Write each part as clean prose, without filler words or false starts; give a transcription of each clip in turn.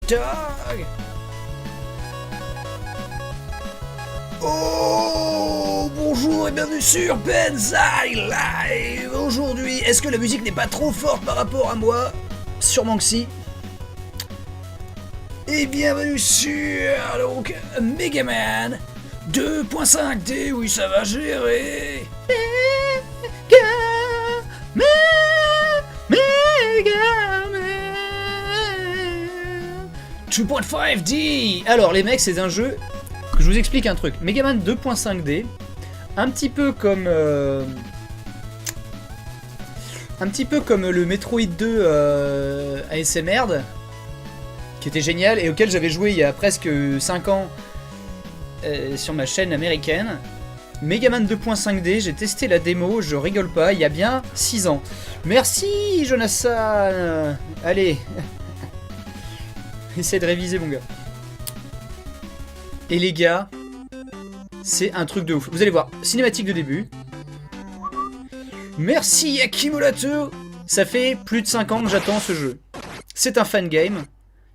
Dog. Oh, bonjour et bienvenue sur Benzaï Live. Aujourd'hui, est-ce que la musique n'est pas trop forte par rapport à moi? Sûrement que si. Et bienvenue sur donc Megaman 2.5D, oui ça va gérer. Megaman 2.5D. Alors les mecs, c'est un jeu que je vous explique un truc. Megaman 2.5D, un petit peu comme le Metroid 2 ASMR, qui était génial et auquel j'avais joué il y a presque 5 ans sur ma chaîne américaine. Megaman 2.5D, j'ai testé la démo, je rigole pas, il y a bien 6 ans. Merci Jonathan. Allez. Essaye de réviser mon gars. Et les gars, c'est un truc de ouf. Vous allez voir, cinématique de début. Merci Akimolato. Ça fait plus de 5 ans que j'attends ce jeu. C'est un fan game.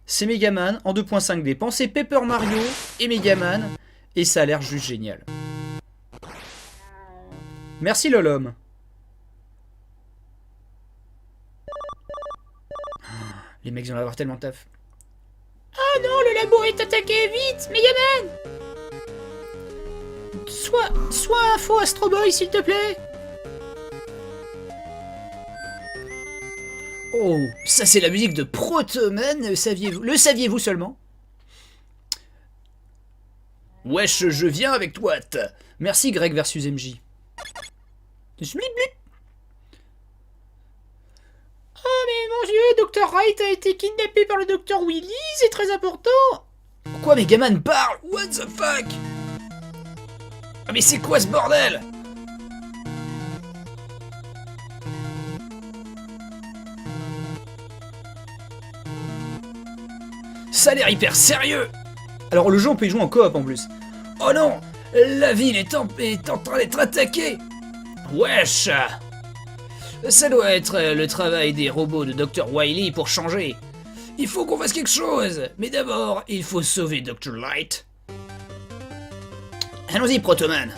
C'est Megaman en 2.5D. Pensez Paper Mario et Megaman. Et ça a l'air juste génial. Merci Lolom. Les mecs vont avoir tellement de taf. Oh non, le labo est attaqué, vite, Megaman! Sois un faux Astro Boy, s'il te plaît! Oh, ça c'est la musique de Protoman, le saviez-vous seulement? Wesh, je viens avec toi. Merci Greg versus MJ. Oh mais mon dieu, Dr. Wright a été kidnappé par le Dr. Willy, c'est très important! Pourquoi Megaman parle? What the fuck? Ah mais c'est quoi ce bordel? Ça a l'air hyper sérieux. Alors le jeu on peut y jouer en coop en plus. Oh non, la ville est en train d'être attaquée. Wesh. Ça doit être le travail des robots de Dr. Wily pour changer. Il faut qu'on fasse quelque chose. Mais d'abord, il faut sauver Dr. Light. Allons-y, Protoman.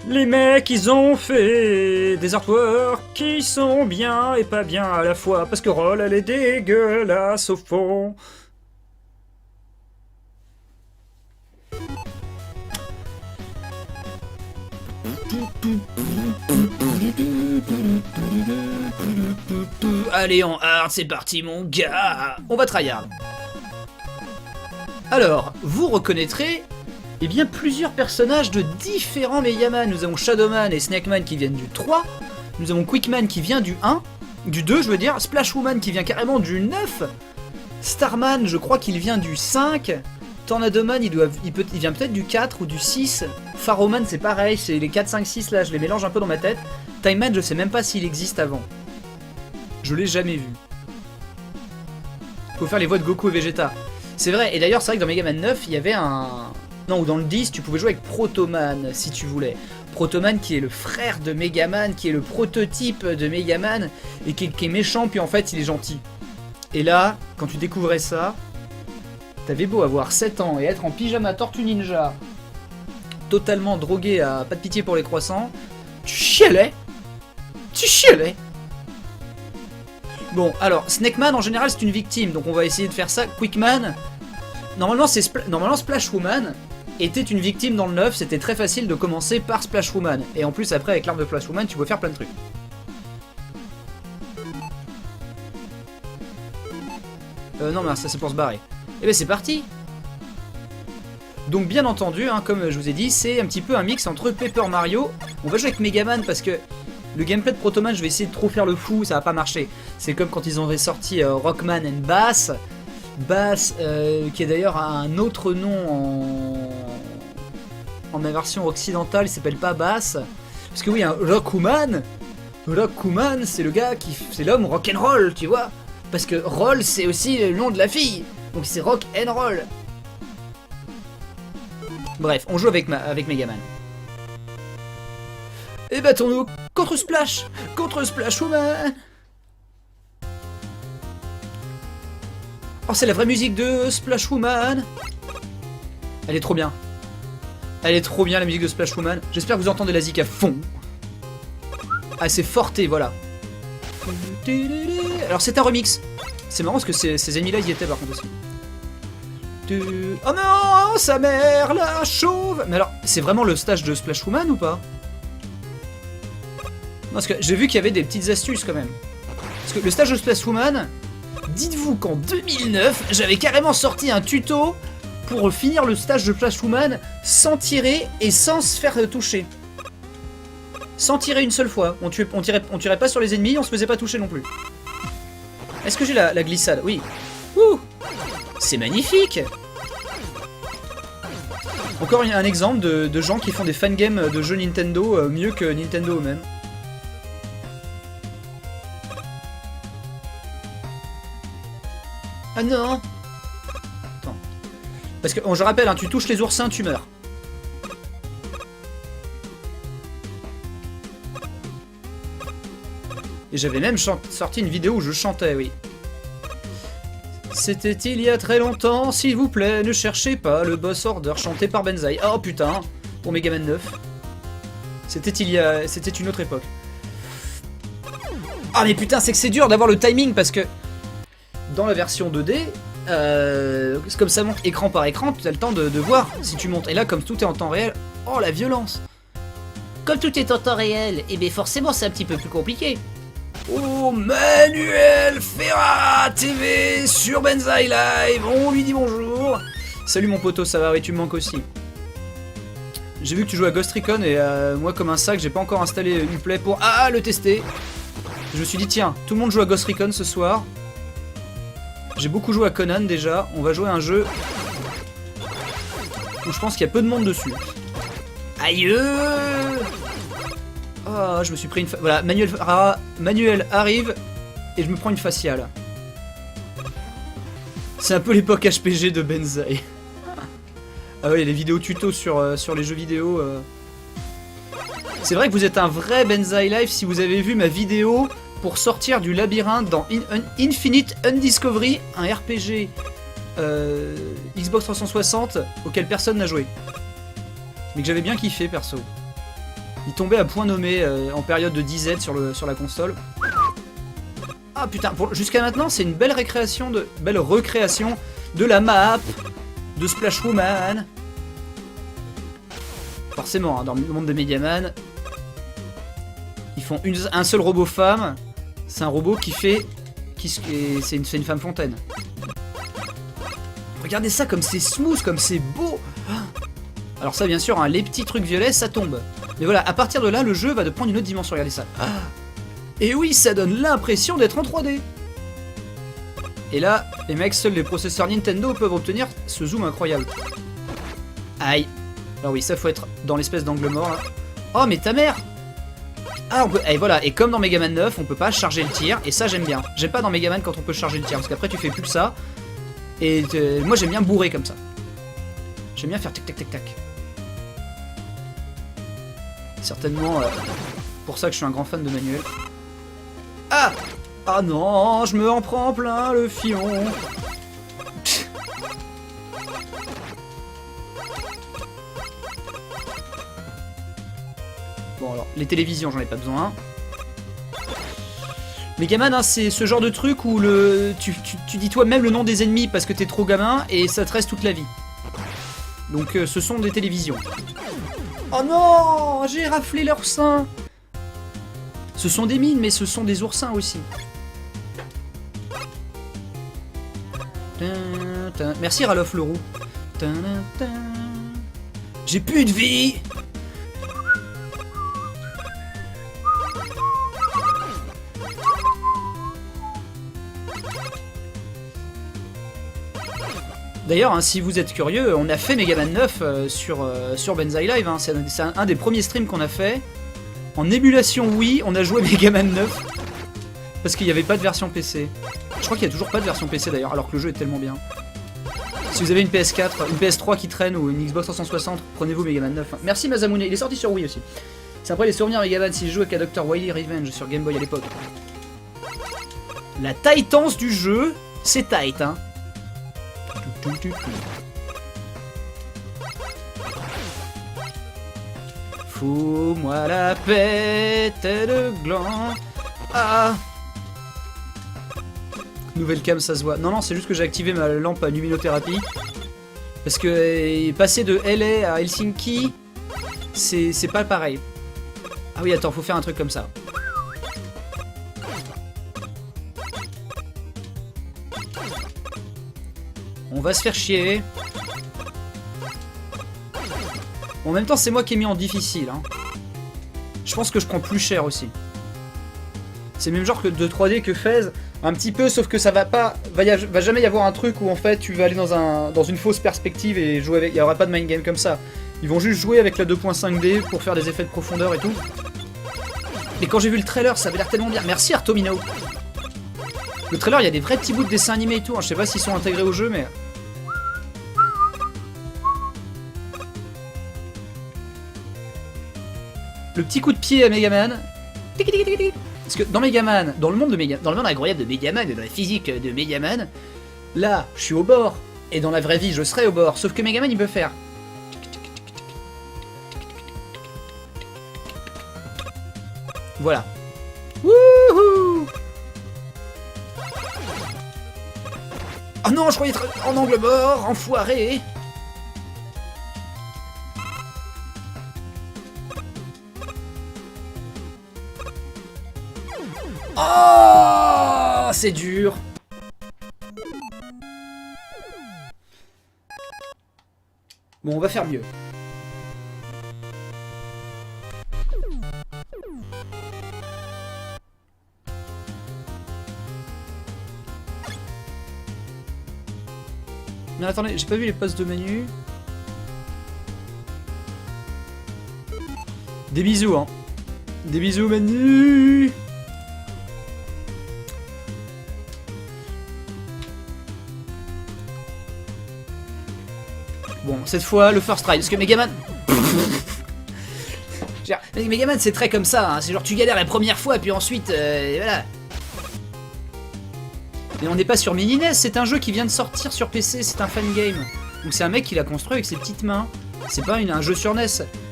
Les mecs, ils ont fait des artworks qui sont bien et pas bien à la fois. Parce que Roll, elle est dégueulasse au fond. Allez en hard, c'est parti mon gars. On va tryhard. Alors, vous reconnaîtrez eh bien plusieurs personnages de différents Megaman. Nous avons Shadowman et Snakeman qui viennent du 3. Nous avons Quickman qui vient du 1. Du 2 je veux dire. Splashwoman qui vient carrément du 9. Starman je crois qu'il vient du 5. Tornadoman il vient peut-être du 4 ou du 6. Pharaohman c'est pareil, c'est les 4, 5, 6 là, je les mélange un peu dans ma tête. Timeman je sais même pas s'il existe avant. Je l'ai jamais vu. Faut faire les voix de Goku et Vegeta. C'est vrai, et d'ailleurs c'est vrai que dans Megaman 9 il y avait un... Non, ou dans le 10 tu pouvais jouer avec Protoman si tu voulais. Protoman qui est le frère de Megaman, qui est le prototype de Megaman, et qui est méchant puis en fait il est gentil. Et là, quand tu découvrais ça... T'avais beau avoir 7 ans et être en pyjama Tortue Ninja, totalement drogué à pas de pitié pour les croissants, tu chialais. Tu chialais. Bon, alors, Snakeman en général c'est une victime, donc on va essayer de faire ça. Quickman, normalement Splashwoman était une victime dans le 9, c'était très facile de commencer par Splashwoman. Et en plus après avec l'arme de Splashwoman tu peux faire plein de trucs. Non mais ça c'est pour se barrer. Et ben c'est parti. Donc bien entendu, hein, comme je vous ai dit, c'est un petit peu un mix entre Paper Mario. On va jouer avec Megaman parce que le gameplay de Protoman, je vais essayer de trop faire le fou, ça va pas marcher. C'est comme quand ils ont sorti Rockman and Bass. Bass, qui est d'ailleurs un autre nom en ma version occidentale, il s'appelle pas Bass. Parce que oui, un Rockman, c'est le gars qui... c'est l'homme rock'n'roll, tu vois. Parce que Roll, c'est aussi le nom de la fille. Donc c'est Rock and Roll. Bref, on joue avec Megaman. Et battons-nous contre Splashwoman. Oh, c'est la vraie musique de Splash Woman. Elle est trop bien. Elle est trop bien, la musique de Splash Woman. J'espère que vous entendez la zik à fond. Ah, c'est forté, voilà. Alors, c'est un remix. C'est marrant parce que ces ennemis-là, ils y étaient par contre aussi. Oh non, sa mère, la chauve. Mais alors, c'est vraiment le stage de Splash Woman ou pas? Non, parce que j'ai vu qu'il y avait des petites astuces quand même. Parce que le stage de Splash Woman, dites-vous qu'en 2009, j'avais carrément sorti un tuto pour finir le stage de Splash Woman sans tirer et sans se faire toucher. Sans tirer une seule fois. On tirait pas sur les ennemis, on se faisait pas toucher non plus. Est-ce que j'ai la glissade? Oui. Ouh, c'est magnifique. Encore un exemple de gens qui font des fangames de jeux Nintendo mieux que Nintendo eux-mêmes. Ah non. Attends. Parce que, je rappelle, hein, tu touches les oursins, tu meurs. Et j'avais même sorti une vidéo où je chantais, oui. C'était il y a très longtemps, s'il vous plaît, ne cherchez pas le boss order chanté par Benzaï. Oh putain, pour Megaman 9. C'était une autre époque. Ah mais putain, c'est que c'est dur d'avoir le timing parce que dans la version 2D, comme ça monte écran par écran, tu as le temps de voir si tu montes. Et là, comme tout est en temps réel, oh la violence. Comme tout est en temps réel, et bien forcément c'est un petit peu plus compliqué. Oh, Manuel Ferrat TV sur Benzaï Live, on lui dit bonjour. Salut mon poteau, ça va? Oui, tu me manques aussi. J'ai vu que tu joues à Ghost Recon et moi comme un sac, j'ai pas encore installé Uplay pour le tester. Je me suis dit tiens, tout le monde joue à Ghost Recon ce soir. J'ai beaucoup joué à Conan déjà, on va jouer à un jeu où je pense qu'il y a peu de monde dessus. Aïe! Oh, je me suis pris une... Voilà, Manuel arrive et je me prends une faciale. C'est un peu l'époque HPG de Benzaï. Ah oui, les vidéos tutos sur les jeux vidéo. C'est vrai que vous êtes un vrai Benzaï Live si vous avez vu ma vidéo pour sortir du labyrinthe dans Infinite Undiscovery, un RPG Xbox 360 auquel personne n'a joué. Mais que j'avais bien kiffé perso. Il tombait à point nommé en période de 10Z sur la console. Ah putain, jusqu'à maintenant c'est une belle recréation de la map de Splash Woman. Forcément, hein, dans le monde des Megaman, ils font un seul robot femme. C'est un robot c'est une femme fontaine. Regardez ça comme c'est smooth, comme c'est beau. Alors ça bien sûr, hein, les petits trucs violets ça tombe. Mais voilà, à partir de là, le jeu va de prendre une autre dimension, regardez ça. Et oui, ça donne l'impression d'être en 3D. Et là, les mecs, seuls les processeurs Nintendo peuvent obtenir ce zoom incroyable. Aïe. Alors oui, ça faut être dans l'espèce d'angle mort là. Oh mais ta mère. Ah on peut... Et voilà, et comme dans Megaman 9, on peut pas charger le tir, et ça j'aime bien. J'aime pas dans Megaman quand on peut charger le tir, parce qu'après tu fais plus que ça. Et moi j'aime bien bourrer comme ça. J'aime bien faire tac tac tac tac. Certainement pour ça que je suis un grand fan de Manuel. Ah! Ah non, je me en prends plein le fion. Bon alors, les télévisions j'en ai pas besoin. Megaman, hein, c'est ce genre de truc où tu dis toi-même le nom des ennemis parce que t'es trop gamin et ça te reste toute la vie. Donc ce sont des télévisions. Oh non, j'ai raflé leur sein. Ce sont des mines, mais ce sont des oursins aussi. Merci Ralof le roux. J'ai plus de vie. D'ailleurs, hein, si vous êtes curieux, on a fait Megaman 9 sur Benzaï Live. Hein. C'est un des premiers streams qu'on a fait. En émulation, oui, on a joué Megaman 9. Parce qu'il n'y avait pas de version PC. Je crois qu'il n'y a toujours pas de version PC d'ailleurs, alors que le jeu est tellement bien. Si vous avez une PS4, une PS3 qui traîne ou une Xbox 360, prenez-vous Megaman 9. Merci Masamune, il est sorti sur Wii aussi. C'est après les souvenirs Megaman si je joue avec la Dr. Wily Revenge sur Game Boy à l'époque. La tightance du jeu, c'est tight, hein. Fous-moi la paix, tête de gland. Ah. Nouvelle cam, ça se voit. Non, non, c'est juste que j'ai activé ma lampe à luminothérapie. Parce que passer de LA à Helsinki, c'est pas pareil. Ah oui, attends, faut faire un truc comme ça. On va se faire chier. Bon, en même temps, c'est moi qui ai mis en difficile. Hein. Je pense que je prends plus cher aussi. C'est le même genre que de 3D que FaZe. Un petit peu, sauf que ça va pas... va jamais y avoir un truc où en fait tu vas aller dans une fausse perspective et jouer avec... Il n'y aura pas de mind game comme ça. Ils vont juste jouer avec la 2.5D pour faire des effets de profondeur et tout. Et quand j'ai vu le trailer, ça avait l'air tellement bien. Merci Artomino. Le trailer, il y a des vrais petits bouts de dessins animés et tout. Hein. Je sais pas s'ils sont intégrés au jeu, mais... Le petit coup de pied à Megaman. Parce que dans Megaman, dans le monde incroyable de Megaman et dans la physique de Megaman, là, je suis au bord. Et dans la vraie vie, je serai au bord. Sauf que Megaman, il peut faire. Voilà. Wouhou! Oh non, je croyais être en angle mort, enfoiré! Oh, c'est dur. Bon, on va faire mieux. Mais attendez, j'ai pas vu les postes de menu. Des bisous, hein. Des bisous, Manu. Bon, cette fois, le first try, parce que Megaman... Megaman, c'est très comme ça, hein. C'est genre tu galères la première fois, puis ensuite, voilà. Mais on n'est pas sur mini NES, c'est un jeu qui vient de sortir sur PC, c'est un fan game. Donc c'est un mec qui l'a construit avec ses petites mains. C'est pas un jeu sur NES.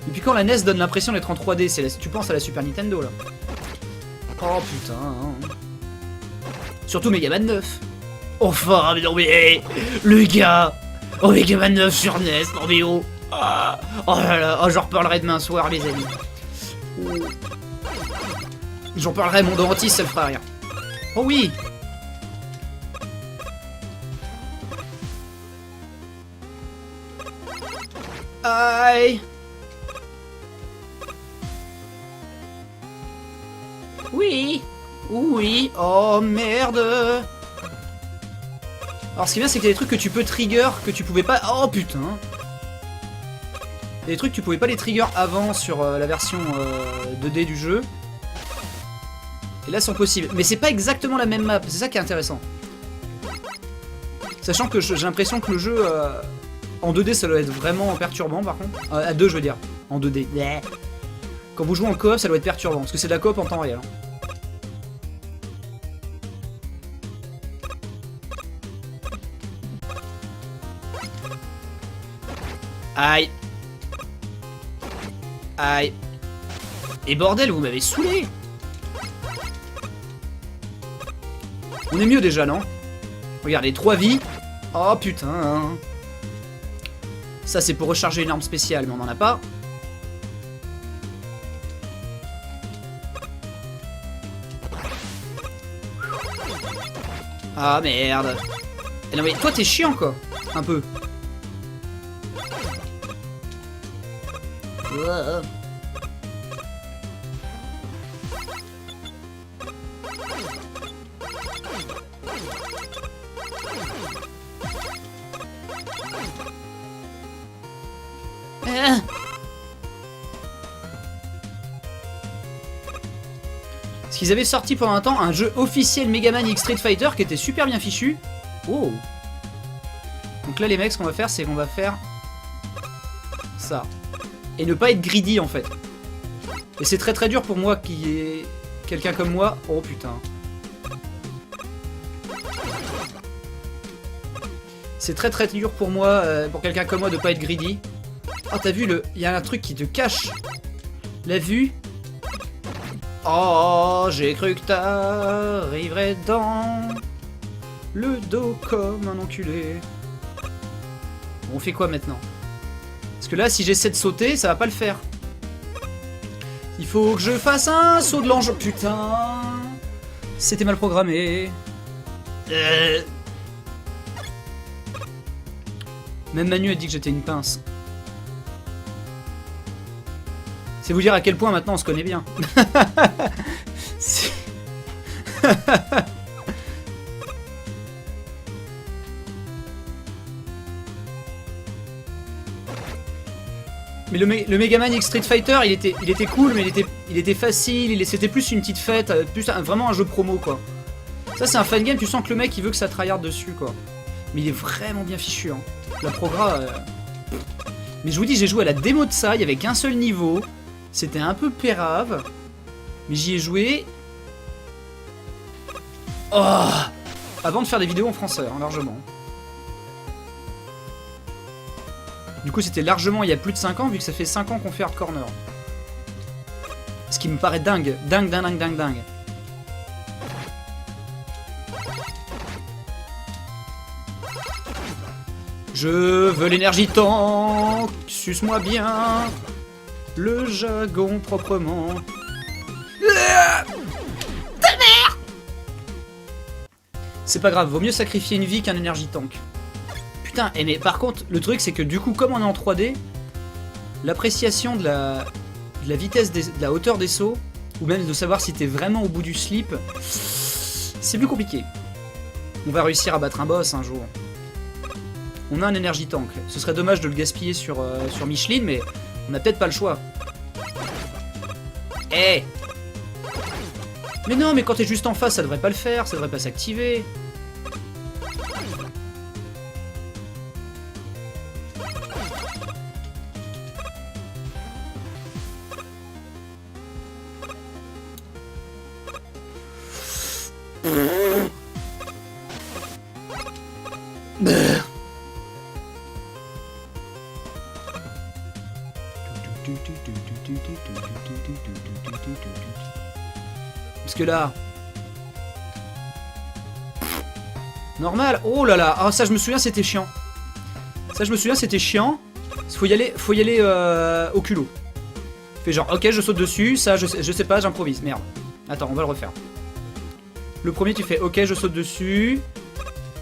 Et puis quand la NES donne l'impression d'être en 3D, tu penses à la Super Nintendo, là. Oh putain. Hein. Surtout Megaman 9. Enfin, mais non mais... Le gars. Oh, Megaman 9 sur NES, non mais oh. Ah, oh là là, oh, j'en reparlerai demain soir, les amis. Oh. J'en parlerai mon dos entier, ça le fera rien. Oh oui. Aïe. Oui. Oui. Oh merde. Alors ce qui est bien, c'est qu'il y a des trucs que tu peux trigger que tu pouvais pas... Oh putain. Il y a des trucs que tu pouvais pas les trigger avant sur la version 2D du jeu. Et là, sont possibles. Mais c'est pas exactement la même map, c'est ça qui est intéressant. Sachant que j'ai l'impression que le jeu... en 2D, ça doit être vraiment perturbant, par contre. À 2, je veux dire. En 2D. Quand vous jouez en coop, ça doit être perturbant. Parce que c'est de la coop en temps réel. Hein. Aïe. Aïe. Et bordel, vous m'avez saoulé. On est mieux déjà, non? Regardez, 3 vies. Oh putain. Ça, c'est pour recharger une arme spéciale, mais on n'en a pas. Ah merde. Et non mais toi, t'es chiant, quoi. Un peu. Parce qu'ils avaient sorti pendant un temps un jeu officiel Megaman X Street Fighter qui était super bien fichu. Oh. Donc là les mecs, ce qu'on va faire, c'est qu'on va faire ça. Et ne pas être greedy en fait. Et c'est très très dur pour moi qui est quelqu'un comme moi. Oh putain. C'est très très dur pour moi, pour quelqu'un comme moi, de pas être greedy. Oh, t'as vu, il y a un truc qui te cache la vue. Oh, j'ai cru que t'arriverais dans le dos comme un enculé. Bon, on fait quoi maintenant? Parce que là, si j'essaie de sauter, ça va pas le faire. Il faut que je fasse un saut de l'ange. Putain, c'était mal programmé. Même Manu a dit que j'étais une pince. C'est vous dire à quel point maintenant on se connaît bien. Mais le Megaman X Street Fighter, il était cool, mais il était facile, c'était plus une petite fête, plus vraiment un jeu promo quoi. Ça c'est un fan game, tu sens que le mec il veut que ça tryhard dessus quoi. Mais il est vraiment bien fichu hein. La progra... Mais je vous dis, j'ai joué à la démo de ça, il y avait qu'un seul niveau. C'était un peu pérave. Mais j'y ai joué... Oh, avant de faire des vidéos en français, hein, largement. Du coup, c'était largement il y a plus de 5 ans, vu que ça fait 5 ans qu'on fait Hard Corner. Ce qui me paraît dingue. Dingue. Je veux l'énergie tank, suce-moi bien le jagon proprement. C'est pas grave, vaut mieux sacrifier une vie qu'un énergie tank. Putain, mais par contre, le truc c'est que du coup, comme on est en 3D, l'appréciation de la vitesse, de la hauteur des sauts, ou même de savoir si t'es vraiment au bout du slip, c'est plus compliqué. On va réussir à battre un boss un jour. On a un énergie tank. Ce serait dommage de le gaspiller sur Micheline, mais on n'a peut-être pas le choix. Eh hey. Mais non, mais quand t'es juste en face, ça devrait pas le faire, ça devrait pas s'activer. Parce que là... Normal. Oh là là. Ah, ça je me souviens c'était chiant. Faut y aller au culot. Fais genre ok je saute dessus. Ça je sais pas, j'improvise. Merde. Attends, on va le refaire. Le premier tu fais ok je saute dessus.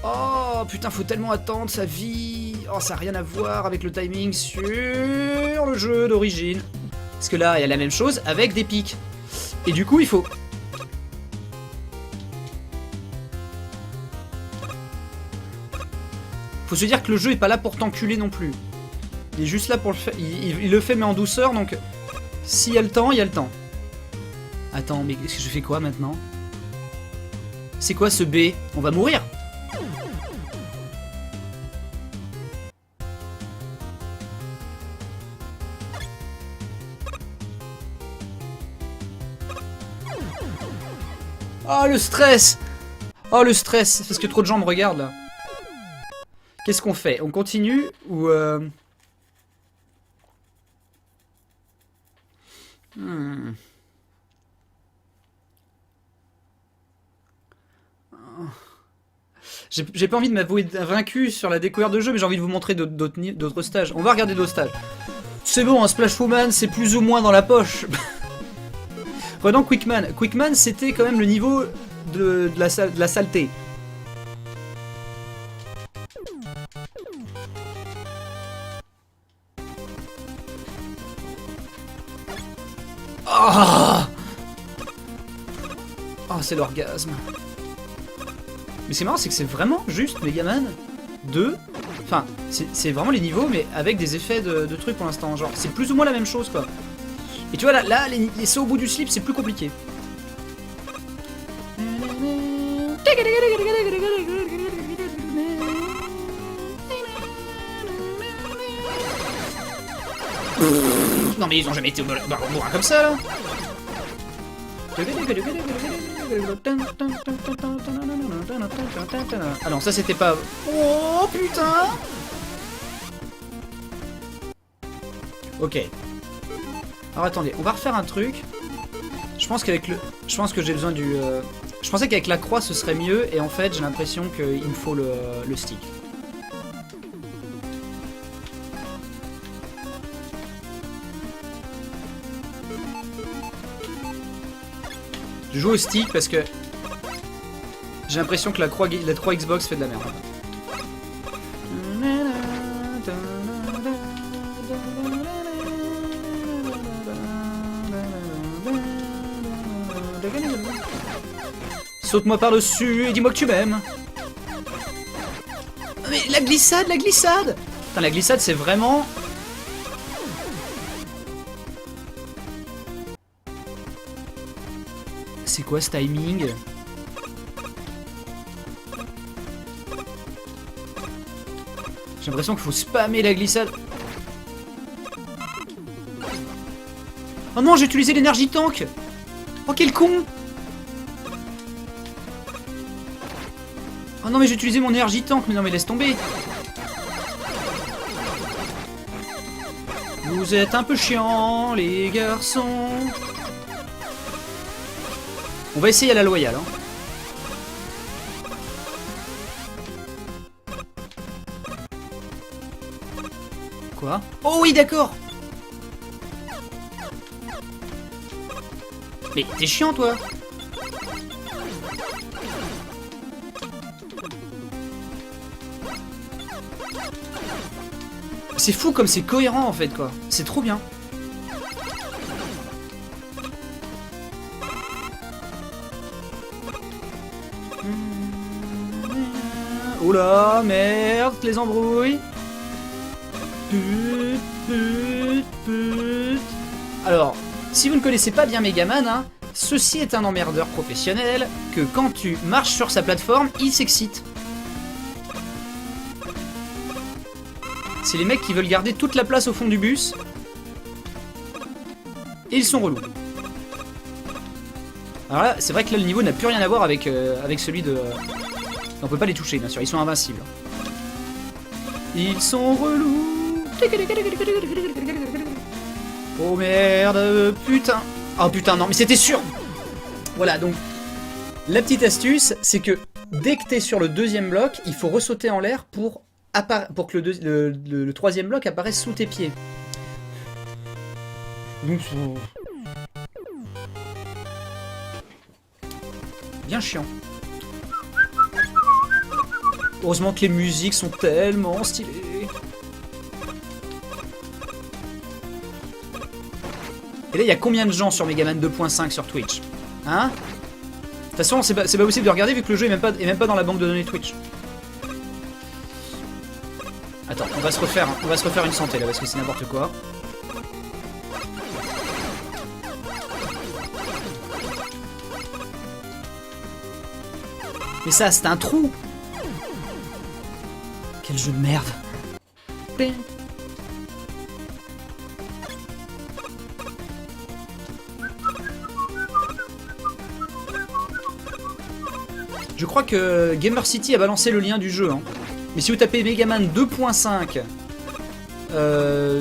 Oh putain, faut tellement attendre sa vie. Oh, ça n'a rien à voir avec le timing sur le jeu d'origine. Parce que là, il y a la même chose avec des pics. Et du coup, il faut... Faut se dire que le jeu est pas là pour t'enculer non plus. Il est juste là pour le faire. Il le fait mais en douceur, donc... S'il y a le temps, il y a le temps. Attends, mais est-ce que je fais quoi maintenant? C'est quoi ce B? On va mourir. Oh le stress! Oh le stress! Parce que trop de gens me regardent là. Qu'est-ce qu'on fait? On continue ou J'ai pas envie de m'avouer vaincu sur la découverte de jeu, mais j'ai envie de vous montrer d'autres stages. On va regarder d'autres stages. C'est bon, un Splash Woman, c'est plus ou moins dans la poche. Prenons Quickman. Quickman, c'était quand même le niveau de la saleté. Oh, oh c'est l'orgasme. Mais c'est marrant, c'est que c'est vraiment juste Megaman 2. Enfin, c'est vraiment les niveaux, mais avec des effets de trucs pour l'instant. Genre, c'est plus ou moins la même chose, quoi. Et tu vois, là les sauts au bout du slip, c'est plus compliqué. Non mais ils ont jamais été au bourrin comme ça, là. Ah non, ça c'était pas... Oh Oh putain. Ok. Alors attendez, on va refaire un truc. Je pense qu'avec le... Je pense que j'ai besoin du... Je pensais qu'avec la croix ce serait mieux, et en fait j'ai l'impression qu'il me faut le stick. Je joue au stick parce que j'ai l'impression que la croix Xbox fait de la merde. Saute-moi par-dessus et dis-moi que tu m'aimes. Mais la glissade, la glissade. Putain, la glissade c'est vraiment... C'est quoi ce timing? J'ai l'impression qu'il faut spammer la glissade. Oh non, j'ai utilisé l'énergie tank. Oh quel con. Oh non mais j'ai utilisé mon énergie tank. Mais non mais laisse tomber. Vous êtes un peu chiants les garçons. On va essayer à la loyale hein. Quoi? Oh oui d'accord. Mais t'es chiant toi. C'est fou comme c'est cohérent en fait quoi. C'est trop bien. Oula merde les embrouilles. Put, put, put. Alors, si vous ne connaissez pas bien Megaman, hein, ceci est un emmerdeur professionnel que quand tu marches sur sa plateforme, il s'excite. C'est les mecs qui veulent garder toute la place au fond du bus. Et ils sont relous. Alors là, c'est vrai que là, le niveau n'a plus rien à voir avec, avec celui de... On peut pas les toucher, bien sûr, ils sont invincibles. Ils sont relous. Oh merde, putain. Oh putain, non, mais c'était sûr. Voilà, donc, la petite astuce, c'est que dès que t'es sur le deuxième bloc, il faut ressauter en l'air pour que le troisième bloc apparaisse sous tes pieds. Donc, bien chiant. Heureusement que les musiques sont tellement stylées. Et là, il y a combien de gens sur Megaman 2.5 sur Twitch? Hein? De toute façon, c'est pas possible de regarder vu que le jeu est même pas dans la banque de données Twitch. Attends, on va se refaire une santé là parce que c'est n'importe quoi. Mais ça, c'est un trou. Quel jeu de merde. Je crois que Gamer City a balancé le lien du jeu. Hein. Mais si vous tapez Megaman 2.5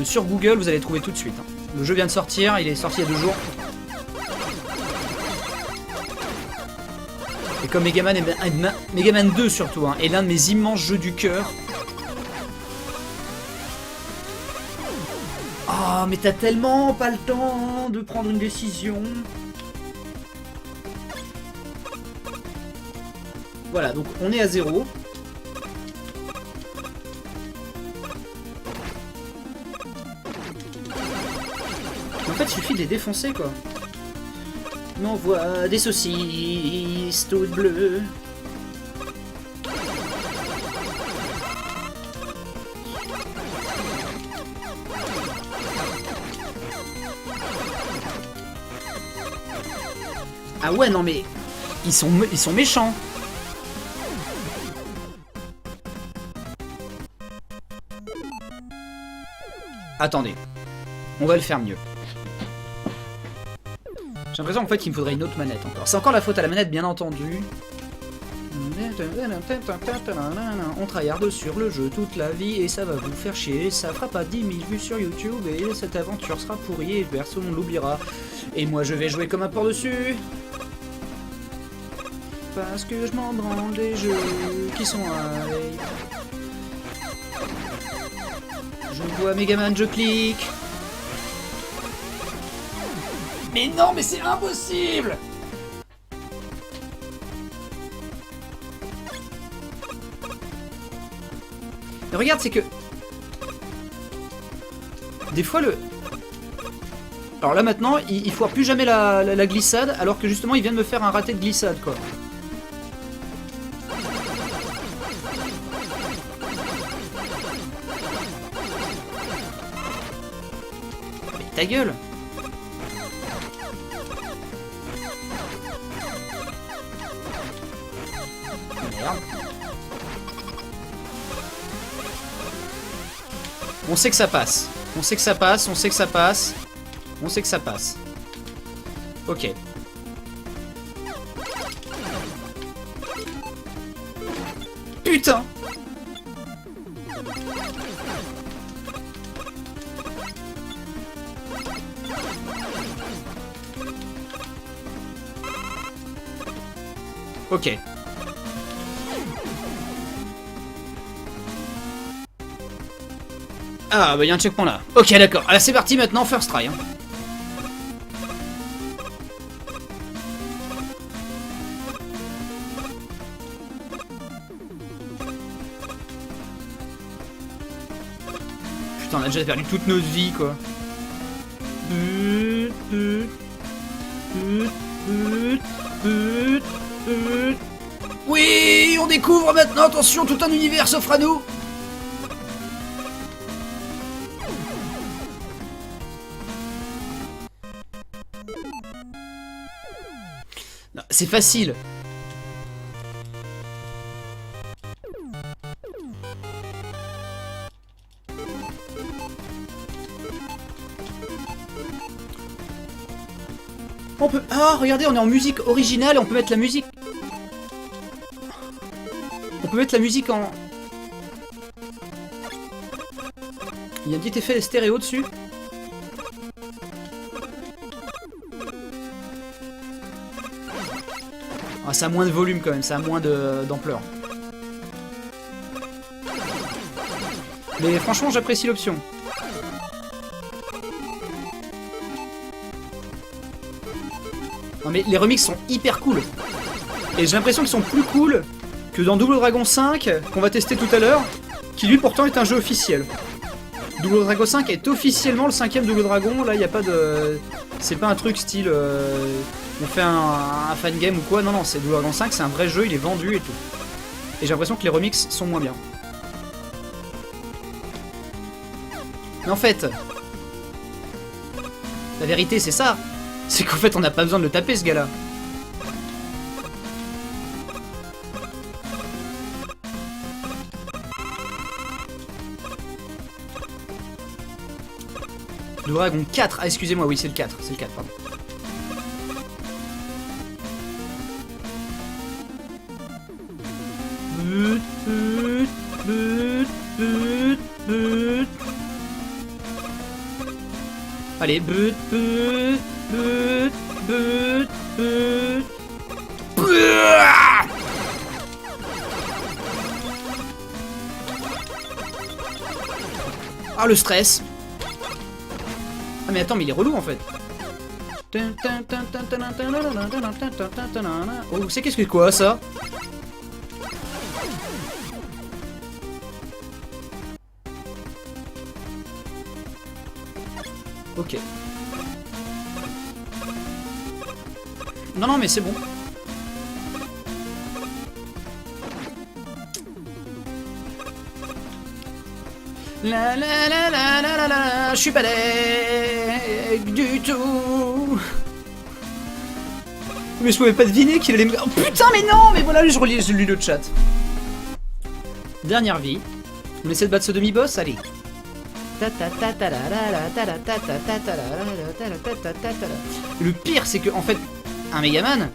sur Google, vous allez le trouver tout de suite. Hein. Le jeu vient de sortir, il est sorti il y a 2 jours. Et comme Megaman 2 surtout, hein, est l'un de mes immenses jeux du cœur. Ah, mais t'as tellement pas le temps de prendre une décision. Voilà, donc on est à 0. En fait, il suffit de les défoncer, quoi. On envoie des saucisses toutes bleues. Ah ouais, non mais... Ils sont méchants. Attendez. On va le faire mieux. J'ai l'impression en fait qu'il me faudrait une autre manette encore. C'est encore la faute à la manette, bien entendu. On tryhard sur le jeu toute la vie et ça va vous faire chier. Ça fera pas 10 000 vues sur YouTube et cette aventure sera pourrie et personne l'oubliera. Et moi je vais jouer comme un porc dessus. Parce que je m'en branle des jeux qui sont high. Je vois Megaman, je clique. Mais non, mais c'est impossible! Mais regarde, c'est que... Des fois, le... Alors là, maintenant, il foire plus jamais la glissade, alors que justement, il vient de me faire un raté de glissade, quoi. Mais ta gueule! Merde. On sait que ça passe. On sait que ça passe, on sait que ça passe. On sait que ça passe. Ok. Putain! Ok. Ah bah y'a un checkpoint là. Ok d'accord. Allez c'est parti maintenant, first try. Hein. Putain on a déjà perdu toute notre vie quoi. Oui, on découvre maintenant, attention, tout un univers s'offre à nous. C'est facile. On peut... Ah, regardez, on est en musique originale, on peut mettre la musique... On peut mettre la musique en... Il y a un petit effet stéréo dessus. Ah, ça a moins de volume quand même, ça a moins d'ampleur. Mais franchement, j'apprécie l'option. Non mais les remixes sont hyper cool. Et j'ai l'impression qu'ils sont plus cool que dans Double Dragon 5, qu'on va tester tout à l'heure, qui lui pourtant est un jeu officiel. Double Dragon 5 est officiellement le 5ème Double Dragon, là il n'y a pas de... C'est pas un truc style... on fait un fangame ou quoi, non non, c'est Double Dragon 5, c'est un vrai jeu, il est vendu et tout. Et j'ai l'impression que les remixes sont moins bien. Mais en fait... La vérité c'est ça, c'est qu'en fait on n'a pas besoin de le taper ce gars-là. Double Dragon 4, ah excusez-moi, oui c'est le 4, pardon. Allez, ah le stress. Ah mais attends, mais il est relou en fait. Oh, c'est qu'est-ce que quoi ça? Ok. Non, non, mais c'est bon. La la la la la la la, je suis pas deg du tout. Mais je pouvais pas deviner qu'il allait me... Oh putain, mais non, mais voilà, je lis le chat. Dernière vie. On essaie de battre ce demi-boss, allez. Le pire, c'est que en fait, un Megaman,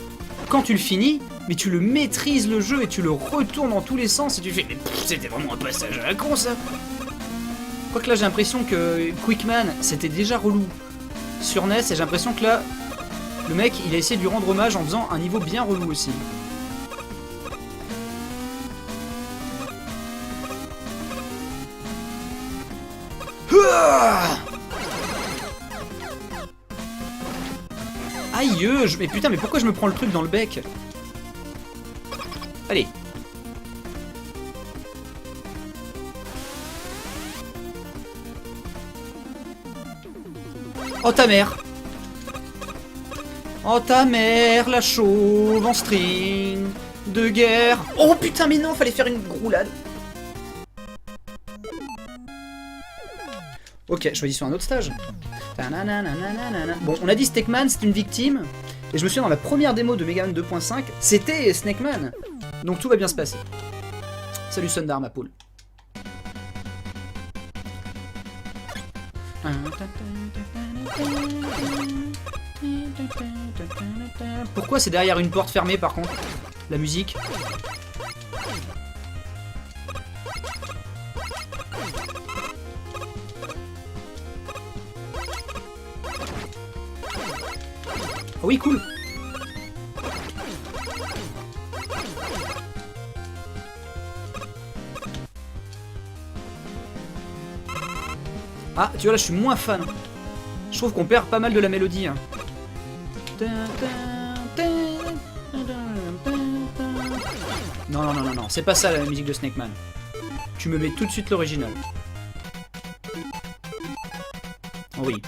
quand tu le finis, mais tu le maîtrises le jeu et tu le retournes dans tous les sens et tu fais mais c'était vraiment un passage à la con ça. Quoique là j'ai l'impression que Quickman c'était déjà relou sur NES et j'ai l'impression que là le mec il a essayé de lui rendre hommage en faisant un niveau bien relou aussi. Aïe, mais putain, mais pourquoi je me prends le truc dans le bec? Allez. Oh ta mère. Oh ta mère, la chauve en string de guerre. Oh putain, mais non, fallait faire une roulade. Ok, choisissons un autre stage. Bon, on a dit Snakeman, c'est une victime. Et je me souviens dans la première démo de Mega Man 2.5, c'était Snakeman. Donc tout va bien se passer. Salut Sundar, ma poule. Pourquoi c'est derrière une porte fermée par contre? La musique. Oh oui, cool. Ah, tu vois là, je suis moins fan. Je trouve qu'on perd pas mal de la mélodie. Hein. Non, non, non, non, non, c'est pas ça la musique de Snakeman. Tu me mets tout de suite l'original. Oh oui.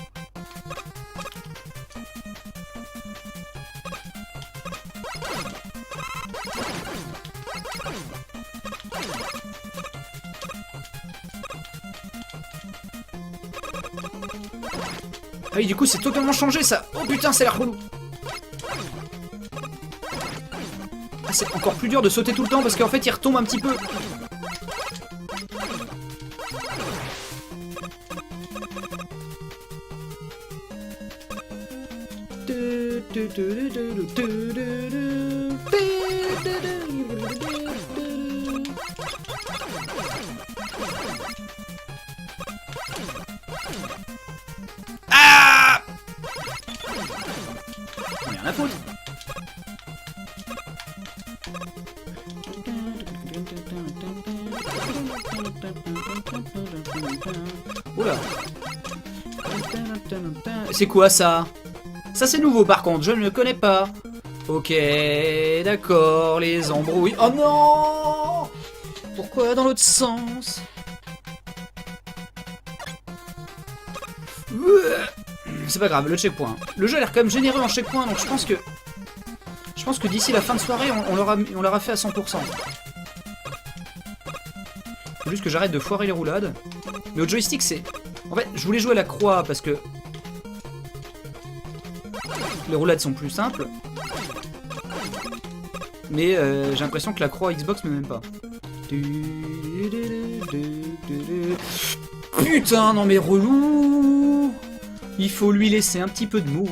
Ah oui, du coup, c'est totalement changé, ça. Oh putain, ça a l'air relou. Ah, c'est encore plus dur de sauter tout le temps, parce qu'en fait, il retombe un petit peu. Rien à foutre. Oula. C'est quoi ça? Ça c'est nouveau par contre, je ne le connais pas. Ok, d'accord, les embrouilles. Oh non! Pourquoi dans l'autre sens? C'est pas grave, le checkpoint. Le jeu a l'air quand même généreux en checkpoint, donc je pense que d'ici la fin de soirée, on l'aura fait à 100%. Faut juste que j'arrête de foirer les roulades. Mais au joystick, c'est... En fait, je voulais jouer à la croix parce que... les roulades sont plus simples. Mais j'ai l'impression que la croix Xbox me m'aime pas. Putain, non mais relou! Il faut lui laisser un petit peu de mou.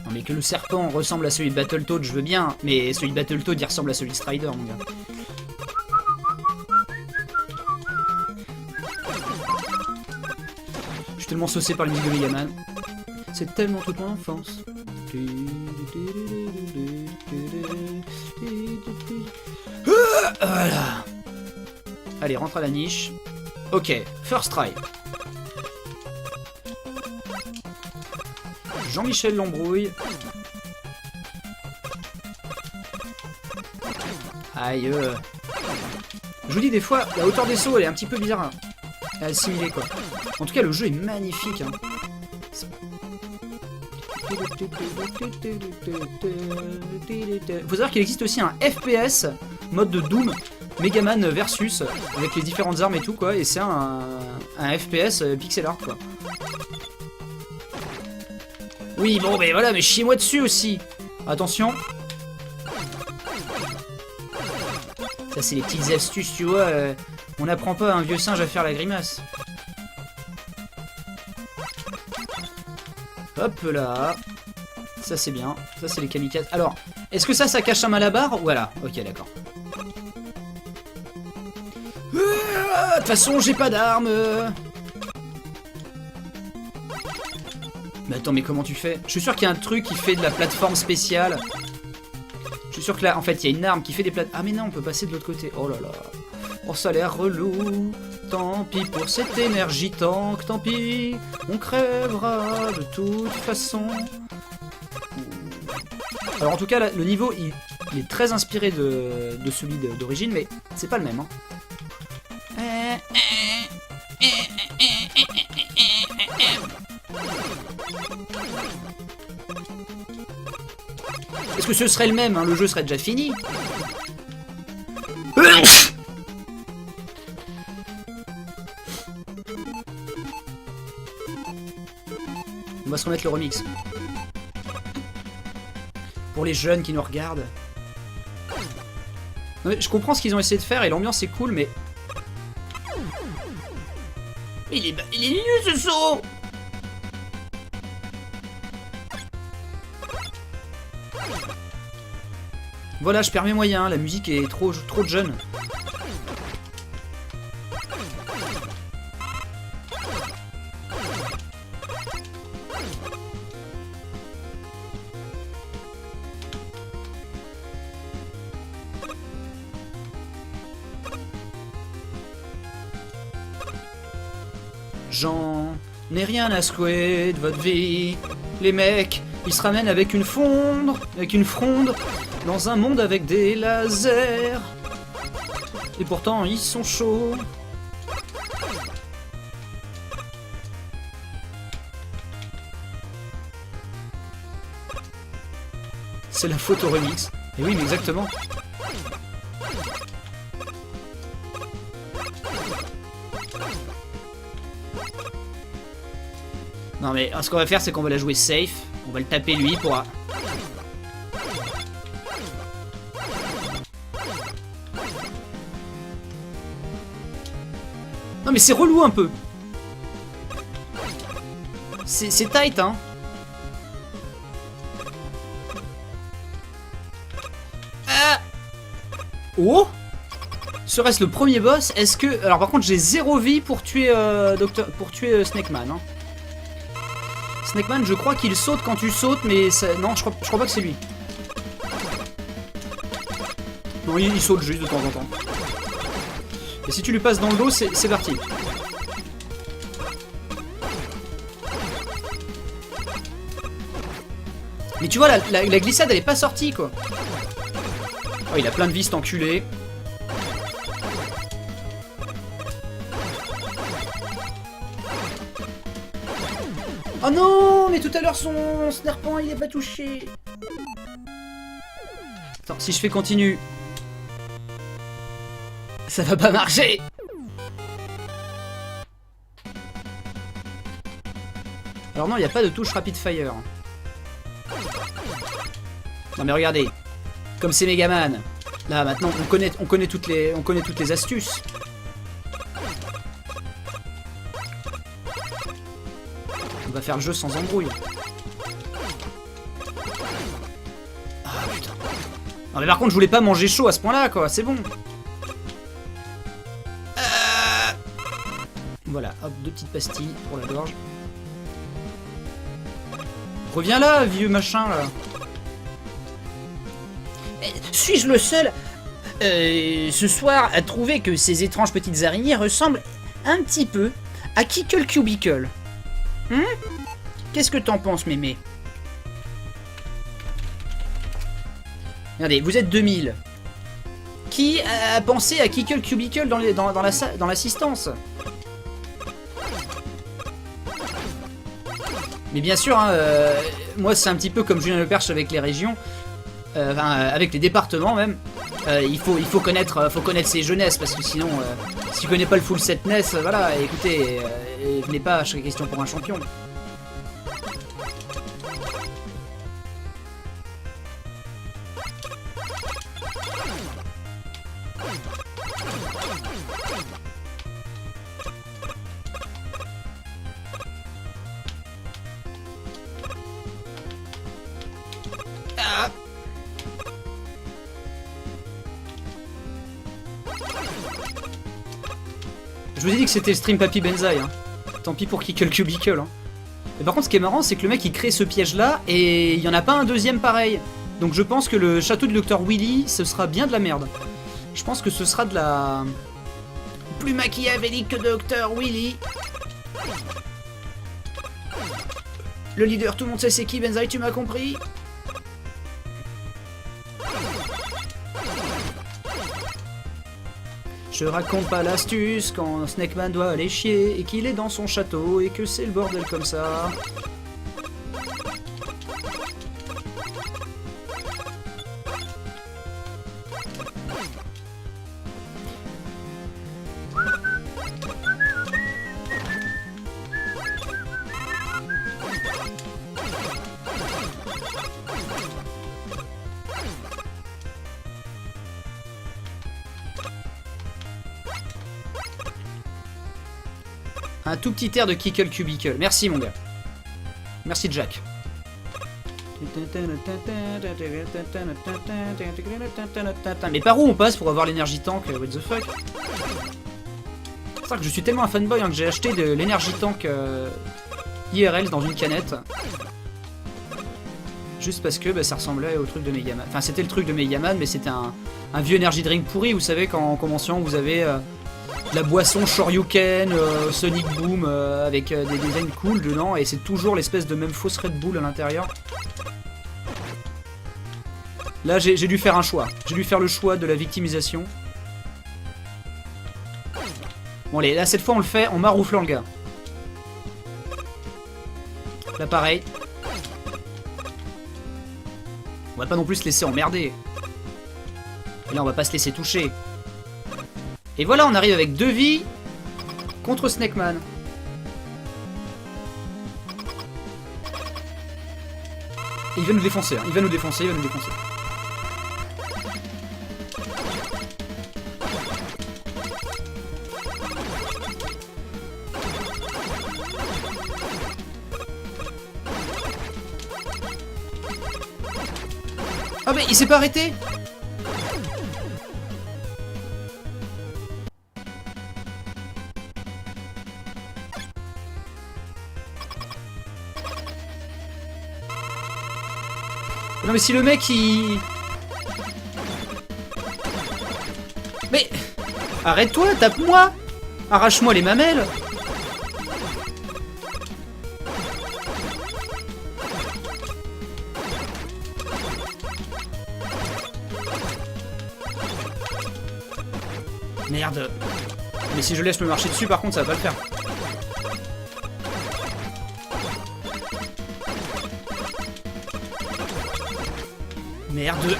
Non mais que le serpent ressemble à celui de Battletoad, je veux bien, mais celui de Battletoad il ressemble à celui de Strider, mon gars. Je suis tellement saucé par la musique de Megaman. C'est tellement toute mon enfance. Voilà. Allez, rentre à la niche. Ok, first try. Jean-Michel l'embrouille. Aïe. Je vous dis des fois, la hauteur des sauts elle est un petit peu bizarre à assimiler quoi. En tout cas le jeu est magnifique. Hein. Faut savoir qu'il existe aussi un FPS, mode de Doom, Megaman versus, avec les différentes armes et tout quoi, et c'est un FPS pixel art quoi. Oui bon mais voilà, mais chiez-moi dessus aussi. Attention. Ça, c'est les petites astuces, tu vois. On n'apprend pas à un vieux singe à faire la grimace. Hop là. Ça, c'est bien. Ça, c'est les kamikazes. Alors, est-ce que ça cache un malabar? Voilà. Ok, d'accord. De toute façon, j'ai pas d'armes. Mais attends, mais comment tu fais? Je suis sûr qu'il y a un truc qui fait de la plateforme spéciale. Je suis sûr que là, en fait, il y a une arme qui fait des plates. Ah mais non, on peut passer de l'autre côté. Oh là là. Oh, ça a l'air relou. Tant pis pour cette énergie tank, tant pis. On crèvera de toute façon. Alors en tout cas, là, le niveau, il est très inspiré de celui d'origine, mais c'est pas le même. Hein. Est-ce que ce serait le même, hein? Le jeu serait déjà fini. On va se remettre le remix. Pour les jeunes qui nous regardent. Non, mais je comprends ce qu'ils ont essayé de faire et l'ambiance est cool, mais... Il est nul ce saut. Voilà, je perds mes moyens, la musique est trop jeune. J'en ai rien à secouer de votre vie. Les mecs, ils se ramènent avec une fronde, dans un monde avec des lasers. Et pourtant, ils sont chauds. C'est la faute au remix. Et oui, mais exactement. Non mais ce qu'on va faire, c'est qu'on va la jouer safe. On va le taper lui pour... Non mais c'est relou un peu. C'est tight, hein. Ah. Oh. Serait-ce le premier boss? Est-ce que... Alors par contre j'ai 0 vie pour tuer, Snake Man, hein. Snake Man, je crois qu'il saute quand tu sautes, mais ça... non, je crois pas que c'est lui. Non, il saute juste de temps en temps. Et si tu lui passes dans le dos, c'est parti. Mais tu vois, la glissade, elle est pas sortie, quoi. Oh, il a plein de vie, cet enculé. Oh non, mais tout à l'heure son serpent il est pas touché. Attends, si je fais continue, ça va pas marcher. Alors non, il n'y a pas de touche rapid fire. Non mais regardez, comme c'est Megaman. Là maintenant on connaît toutes les astuces. On va faire le jeu sans embrouille. Ah putain. Non mais par contre je voulais pas manger chaud à ce point là quoi, c'est bon. Voilà, hop, 2 petites pastilles pour la gorge. Reviens là, vieux machin là. Suis-je le seul ce soir à trouver que ces étranges petites araignées ressemblent un petit peu à Kickle Cubicle? Qu'est-ce que t'en penses, mémé? Regardez, vous êtes 2000. Qui a pensé à Kickle Cubicle dans l'assistance? Mais bien sûr, hein, moi c'est un petit peu comme Julien Lepers avec les régions, avec les départements même. Il faut connaître ses jeunesses parce que sinon, si tu connais pas le full set NES, voilà, écoutez, venez pas à chaque question pour un champion. Je vous ai dit que c'était le stream Papy Benzaï, hein. Tant pis pour Kickle Cubicle, hein. Et par contre, ce qui est marrant, c'est que le mec il crée ce piège là et il y en a pas un deuxième pareil. Donc je pense que le château du Dr Willy, ce sera bien de la merde. Je pense que ce sera de la... Plus machiavélique que Dr Willy. Le leader, tout le monde sait c'est qui, Benzaï, tu m'as compris? Je raconte pas l'astuce quand Snakeman doit aller chier et qu'il est dans son château et que c'est le bordel comme ça. Un tout petit air de Kickle Cubicle. Merci mon gars. Merci Jack. Mais par où on passe pour avoir l'énergie tank? What the fuck? C'est pour ça que je suis tellement un fanboy hein, que j'ai acheté de l'énergie tank IRL dans une canette. Juste parce que bah, ça ressemblait au truc de Megaman. Enfin c'était le truc de Megaman mais c'était un vieux energy drink pourri. Vous savez quand en convention vous avez... la boisson Shoryuken, Sonic Boom avec des designs cool dedans et c'est toujours l'espèce de même fausse Red Bull à l'intérieur. Là j'ai dû faire un choix. J'ai dû faire le choix de la victimisation. Bon allez, là cette fois on le fait en marouflant le gars. Là pareil. On va pas non plus se laisser emmerder. Et là on va pas se laisser toucher. Et voilà, on arrive avec 2 vies contre Snakeman. Et il va nous défoncer, hein. Il va nous défoncer, il va nous défoncer. Ah mais il s'est pas arrêté! Non mais si le mec il... Mais... Arrête-toi, tape-moi! Arrache-moi les mamelles! Merde! Mais si je laisse me marcher dessus par contre ça va pas le faire. Merde.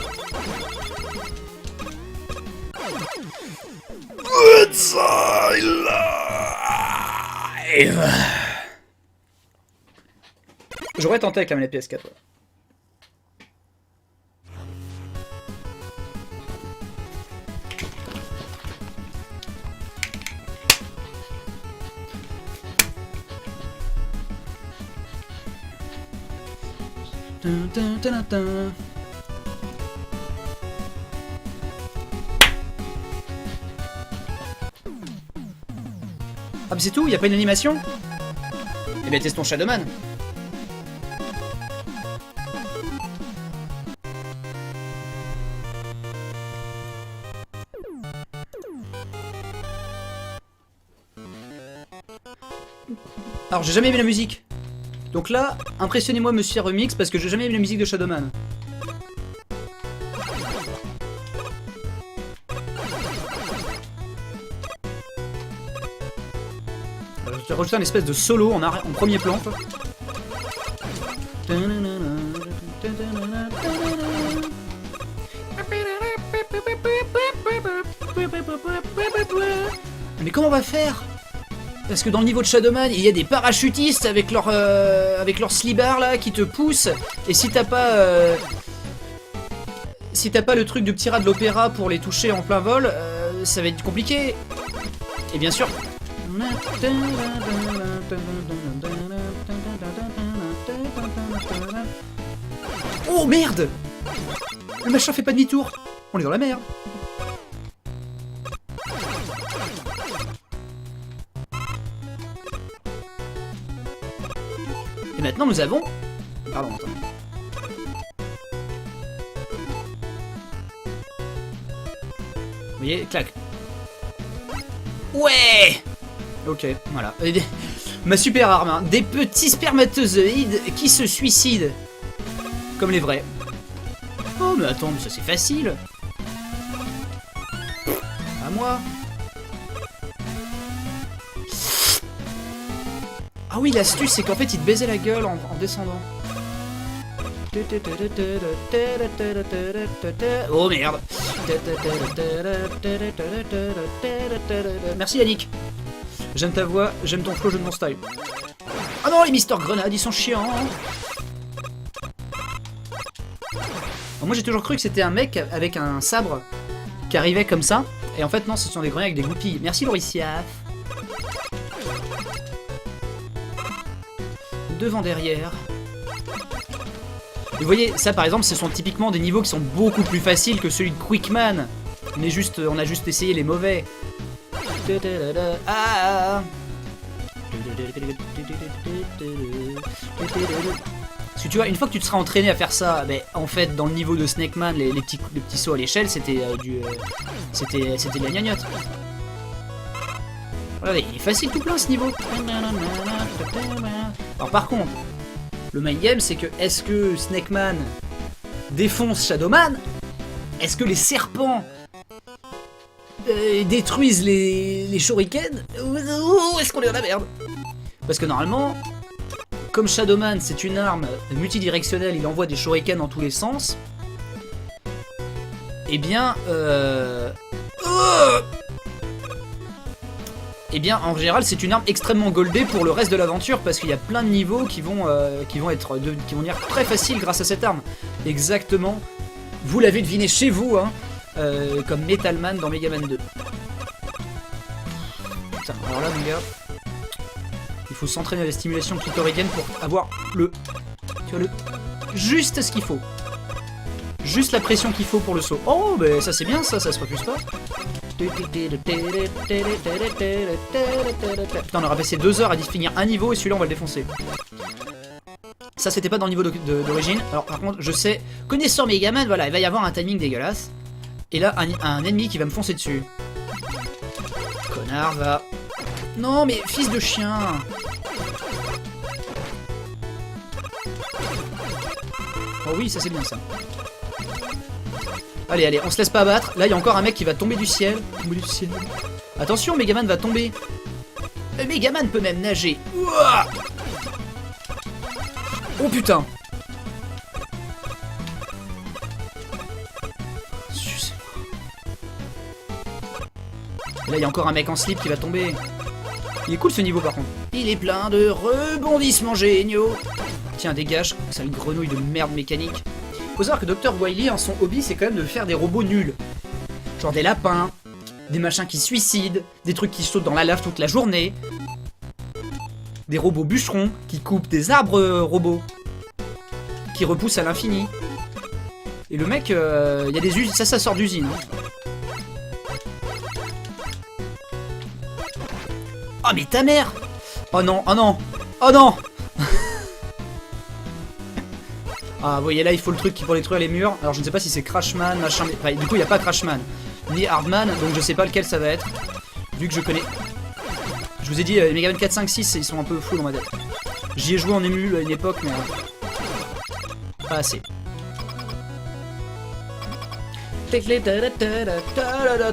J'aurais tenté avec la manette PS4. Ouais. Ah mais c'est tout, y a pas une animation? Eh ben testons Shadowman. Alors j'ai jamais aimé la musique. Donc là, impressionnez-moi Monsieur Remix parce que j'ai jamais aimé la musique de Shadowman. Je vais rajouter un espèce de solo en premier plan. Mais comment on va faire? Parce que dans le niveau de Shadowman, il y a des parachutistes avec leur slibard là qui te poussent. Et si t'as pas le truc du petit rat de l'opéra pour les toucher en plein vol, ça va être compliqué. Et bien sûr. Oh merde! Le machin fait pas demi-tour. On est dans la merde. Et maintenant nous avons... Pardon, attends. Vous voyez, clac. Ouais. Ok, voilà. Ma super arme, hein. Des petits spermatozoïdes qui se suicident. Comme les vrais. Oh mais attends, mais ça c'est facile. À moi. Ah oui, l'astuce c'est qu'en fait il te baisait la gueule en descendant. Oh merde. Merci Yannick. J'aime ta voix, j'aime ton flow, j'aime mon style. Ah non, les Mister Grenade, ils sont chiants. Alors moi j'ai toujours cru que c'était un mec avec un sabre qui arrivait comme ça. Et en fait non, ce sont des grenades avec des goupilles. Merci Lauricia. Devant, derrière. Et vous voyez, ça par exemple, ce sont typiquement des niveaux qui sont beaucoup plus faciles que celui de Quickman. On a juste essayé les mauvais. Ah. Parce que tu vois, une fois que tu te seras entraîné à faire ça, ben, en fait, dans le niveau de Snake Man, les petits sauts à l'échelle, c'était c'était de la gnognotte. Regardez, il est facile tout plein ce niveau. Alors par contre, le main game, c'est que est-ce que Snake Man défonce Shadow Man? Est-ce que les serpents détruisent les shurikens? Ou est-ce qu'on est dans la merde? Parce que normalement, comme Shadow Man c'est une arme multidirectionnelle, il envoie des shurikens dans tous les sens. Eh bien, en général, c'est une arme extrêmement goldée pour le reste de l'aventure parce qu'il y a plein de niveaux qui vont devenir très faciles grâce à cette arme. Exactement. Vous l'avez deviné chez vous, hein, comme Metal Man dans Mega Man 2. Putain, alors là, mon gars, il faut s'entraîner à la stimulation clitoridienne pour avoir juste ce qu'il faut. Juste la pression qu'il faut pour le saut. Oh, ben ça c'est bien, ça se refuse pas. Putain, on aura passé 2 heures à finir un niveau et celui-là on va le défoncer. Ça c'était pas dans le niveau d'origine. Alors par contre, je sais, connaissant Megaman, voilà, il va y avoir un timing dégueulasse. Et là, un ennemi qui va me foncer dessus. Connard, va. Non, mais fils de chien. Oh oui, ça c'est bien ça. Allez, allez, on se laisse pas abattre. Là, il y a encore un mec qui va tomber du ciel. Attention, Megaman va tomber. Megaman peut même nager. Ouah, oh putain. Et là, il y a encore un mec en slip qui va tomber. Il est cool ce niveau par contre. Il est plein de rebondissements géniaux. Tiens, dégage, sale grenouille de merde mécanique. Faut savoir que Dr. Wily, son hobby, c'est quand même de faire des robots nuls. Genre des lapins, des machins qui se suicident, des trucs qui sautent dans la lave toute la journée, des robots bûcherons qui coupent des arbres robots, qui repoussent à l'infini. Et le mec, il y a des usines, ça sort d'usine. Hein. Oh mais ta mère! Oh non, oh non, oh non! Ah, vous voyez là, il faut le truc qui pour détruire les murs. Alors je ne sais pas si c'est Crashman, machin. Enfin, du coup, il n'y a pas Crashman ni Hardman, donc je sais pas lequel ça va être. Vu que je connais. Je vous ai dit, Mega Man 4, 5, 6, ils sont un peu flous dans ma tête. J'y ai joué en émule à une époque, mais. Pas assez.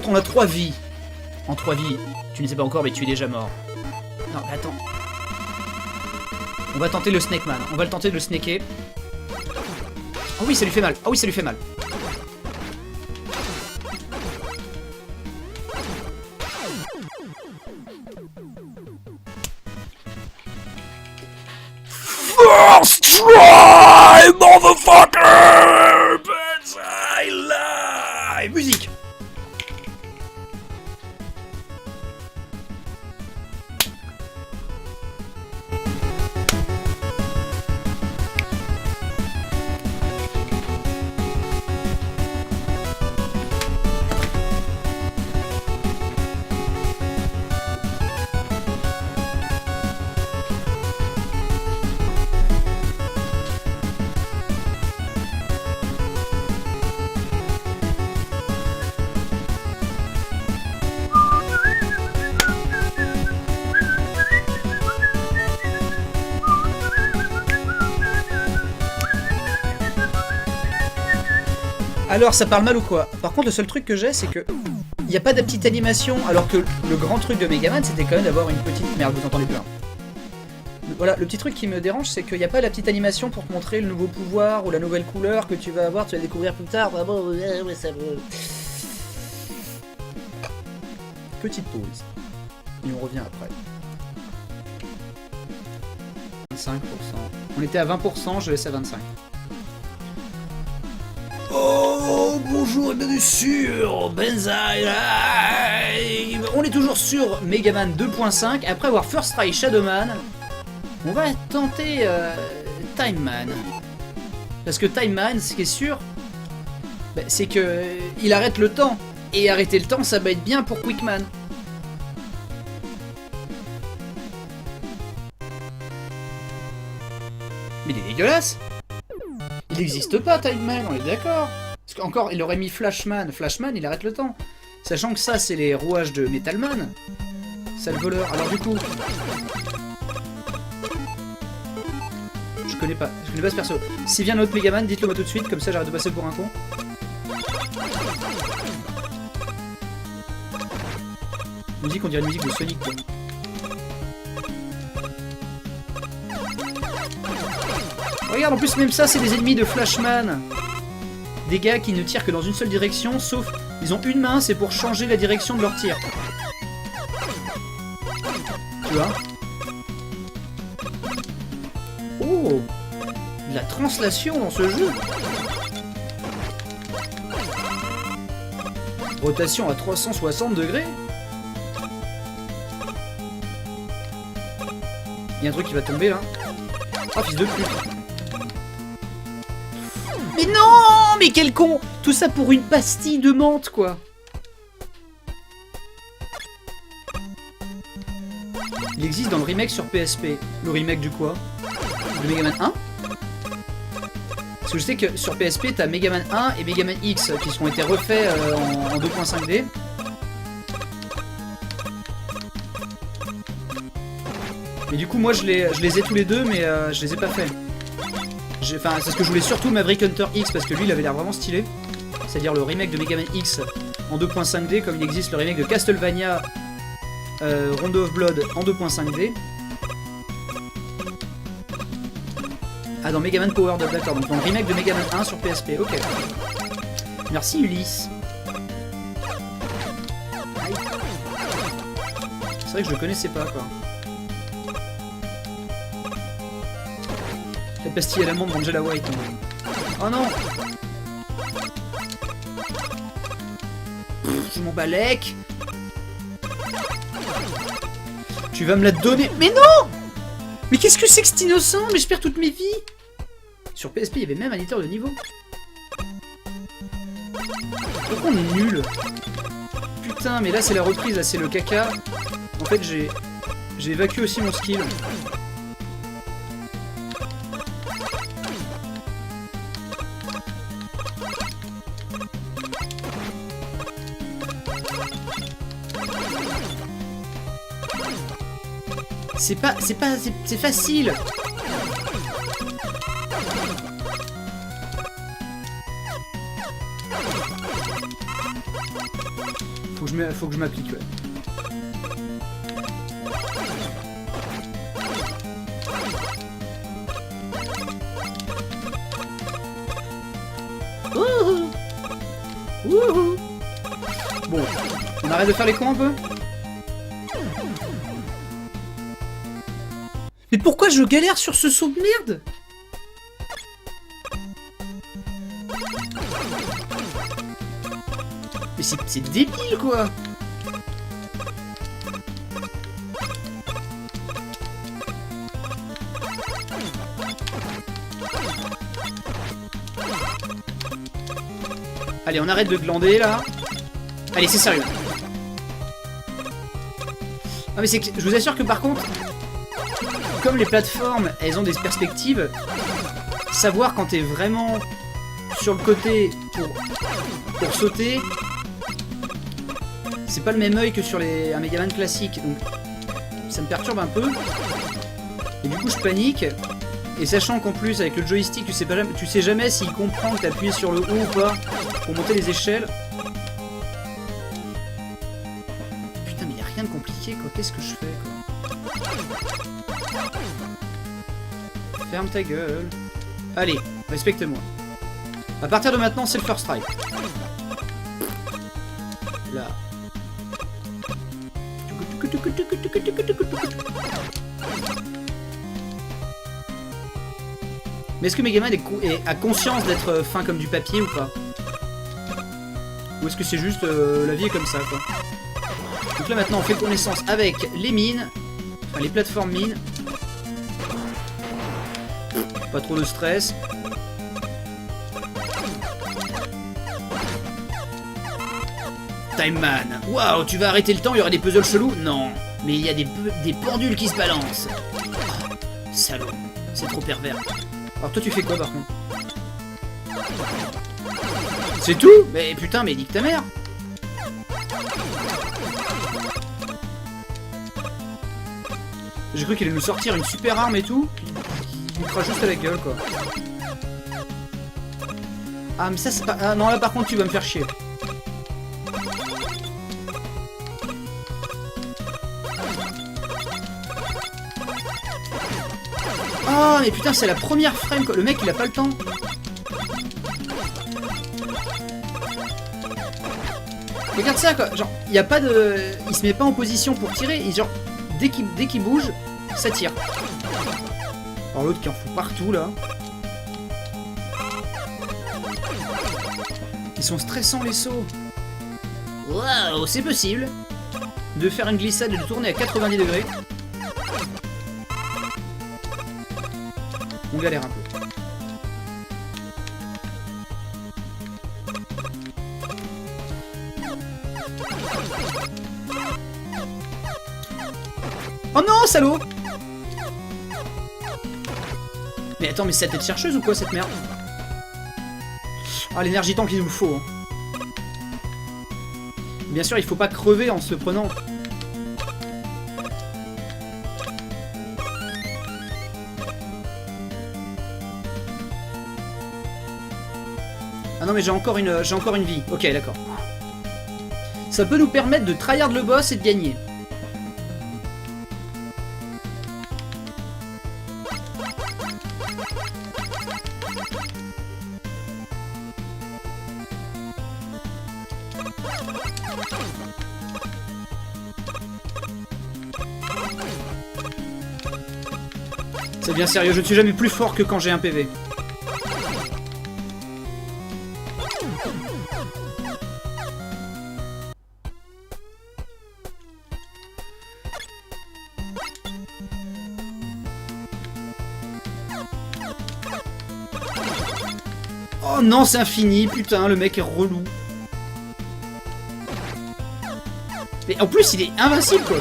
On a 3 vies. En 3 vies. Tu ne sais pas encore, mais tu es déjà mort. Non, mais attends. On va tenter le Snake Man. On va le tenter de le snaker. Oh oui, ça lui fait mal. Oh oui, ça lui fait mal. First try, motherfucker! But I lie! Musique! Alors, ça parle mal ou quoi? Par contre, le seul truc que j'ai, c'est que il n'y a pas de petite animation, alors que le grand truc de Megaman, c'était quand même d'avoir une petite... Merde, vous entendez plus. Hein. Voilà, le petit truc qui me dérange, c'est qu'il n'y a pas la petite animation pour te montrer le nouveau pouvoir ou la nouvelle couleur que tu vas avoir, tu vas découvrir plus tard. Ah bon, ouais, ça veut... Petite pause. Et on revient après. 25%. On était à 20%, je laisse à 25%. Oh, bonjour et bienvenue sur Benzaï. On est toujours sur Megaman 2.5. Après avoir First Try Shadowman, on va tenter Time Man. Parce que Time Man, ce qui est sûr, bah, c'est que il arrête le temps. Et arrêter le temps, ça va être bien pour Quickman. Mais il est dégueulasse. Il n'existe pas, Time Man, on est d'accord. Parce qu'encore, il aurait mis Flashman. Flashman, il arrête le temps. Sachant que ça, c'est les rouages de Metalman. Sale voleur. Alors du coup... Je connais pas ce perso. Si vient notre Megaman, dites-le moi tout de suite, comme ça j'arrête de passer pour un con. Musique, on dirait une musique de Sonic, quoi. Regarde, en plus même ça, c'est des ennemis de Flashman. Des gars qui ne tirent que dans une seule direction, sauf... Ils ont une main, c'est pour changer la direction de leur tir. Tu vois? Oh! De la translation dans ce jeu! Rotation à 360 degrés? Il y a un truc qui va tomber là. Oh, fils de pute! Mais non! Mais quel con! Tout ça pour une pastille de menthe, quoi! Il existe dans le remake sur PSP. Le remake du quoi? De Megaman 1? Parce que je sais que sur PSP, t'as Megaman 1 et Megaman X qui ont été refaits en 2.5D. Et du coup, moi, je les ai tous les deux, mais je les ai pas faits. Enfin, c'est ce que je voulais surtout Maverick Hunter X, parce que lui, il avait l'air vraiment stylé. C'est-à-dire le remake de Megaman X en 2.5D, comme il existe le remake de Castlevania Rondo of Blood en 2.5D. Ah, dans Megaman Powered Up, d'accord. Donc dans le remake de Megaman 1 sur PSP, ok. Merci Ulysse. C'est vrai que je le connaissais pas, quoi. La pastille à l'amande d'Angela White. Oh non! Je m'en balèque. Tu vas me la donner. Mais non! Mais qu'est-ce que c'est que cet innocent? Mais je perds toutes mes vies. Sur PSP, il y avait même un éditeur de niveau. Pourquoi on est nul? Putain, mais là c'est la reprise, là c'est le caca. En fait, j'ai évacué aussi mon skill. C'est facile. Faut que je m'applique, ouais. Wouhou. Wouhou. Bon, on arrête de faire les cons un peu. Mais pourquoi je galère sur ce saut de merde? Mais c'est débile, quoi. Allez, on arrête de glander, là. Allez, c'est sérieux. Ah, mais c'est que je vous assure que par contre... Comme les plateformes, elles ont des perspectives, savoir quand t'es vraiment sur le côté pour sauter, c'est pas le même œil que sur un Megaman classique, donc ça me perturbe un peu. Et du coup je panique, Et sachant qu'en plus avec le joystick tu sais jamais s'il comprend que t'as appuyé sur le haut ou pas pour monter les échelles. Putain mais y a rien de compliqué quoi, qu'est-ce que je fais quoi? Ferme ta gueule. Allez, respecte-moi. À partir de maintenant c'est le first try. Là. Mais est-ce que Megaman a conscience d'être fin comme du papier ou pas? Ou est-ce que c'est juste la vie est comme ça quoi? Donc là maintenant on fait connaissance avec les mines, enfin les plateformes mines. Pas trop de stress. Time Man. Waouh, tu vas arrêter le temps, il y aura des puzzles chelous? Non, mais il y a des pendules qui se balancent. Oh, salaud, c'est trop pervers. Alors toi tu fais quoi par contre? C'est tout? Mais putain, mais nique ta mère. J'ai cru qu'il allait nous sortir une super arme et tout. Il nous fera juste à la gueule quoi. Ah mais ça c'est pas... Ah non là par contre tu vas me faire chier. Oh mais putain c'est la première frame quoi. Le mec il a pas le temps. Regarde ça quoi. Genre il y a pas de... Il se met pas en position pour tirer. Et genre dès qu'il bouge ça tire. Alors l'autre qui en fout partout là. Ils sont stressants les sauts. Waouh, c'est possible de faire une glissade et de tourner à 90 degrés. On galère un peu. Oh non, salaud! Mais attends, mais c'est la tête chercheuse ou quoi cette merde? Ah, l'énergie temps qu'il nous faut. Hein. Bien sûr, il faut pas crever en se prenant. Ah non, mais j'ai encore une vie. Ok, d'accord. Ça peut nous permettre de tryhard le boss et de gagner. C'est bien sérieux, je ne suis jamais plus fort que quand j'ai un PV. Oh non, c'est infini, putain, le mec est relou. Mais en plus, il est invincible, quoi.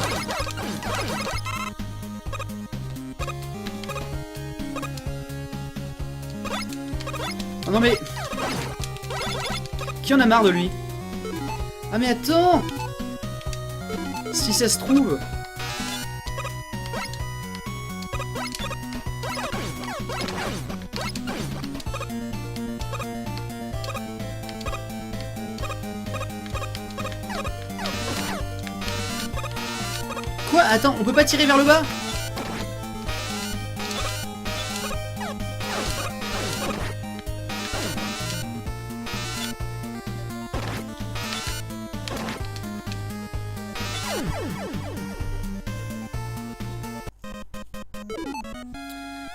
Oh non mais... Qui en a marre de lui? Ah mais attends! Si ça se trouve... Quoi? Attends, on peut pas tirer vers le bas?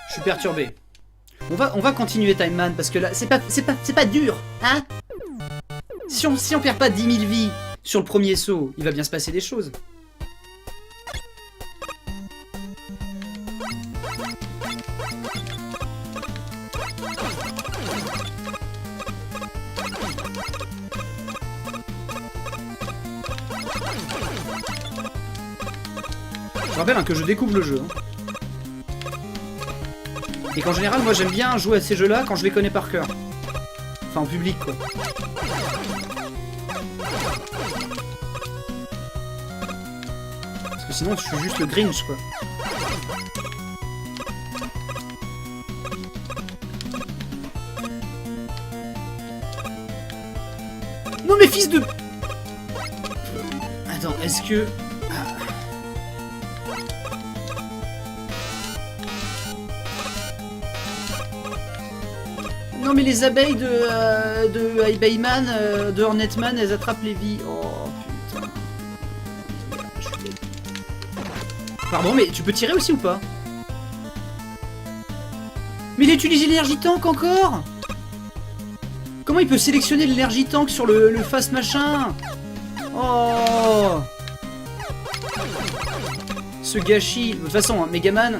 Je suis perturbé. On va continuer Time Man parce que là c'est pas dur, hein? Si on perd pas 10 000 vies sur le premier saut, il va bien se passer des choses. Je rappelle hein, que je découvre le jeu. Hein. Et qu'en général, moi j'aime bien jouer à ces jeux-là quand je les connais par cœur. Enfin, en public, quoi. Parce que sinon, je suis juste le Grinch, quoi. mais fils de... Attends, est-ce que... Non mais les abeilles de Bayman, de Hornetman, elles attrapent les vies. Oh putain. Je suis dead. Pardon, mais tu peux tirer aussi ou pas? Mais il utilise l'énergie tank encore. Comment il peut sélectionner l'énergie tank sur le fast machin? Oh. Ce gâchis. De toute façon, hein, Megaman,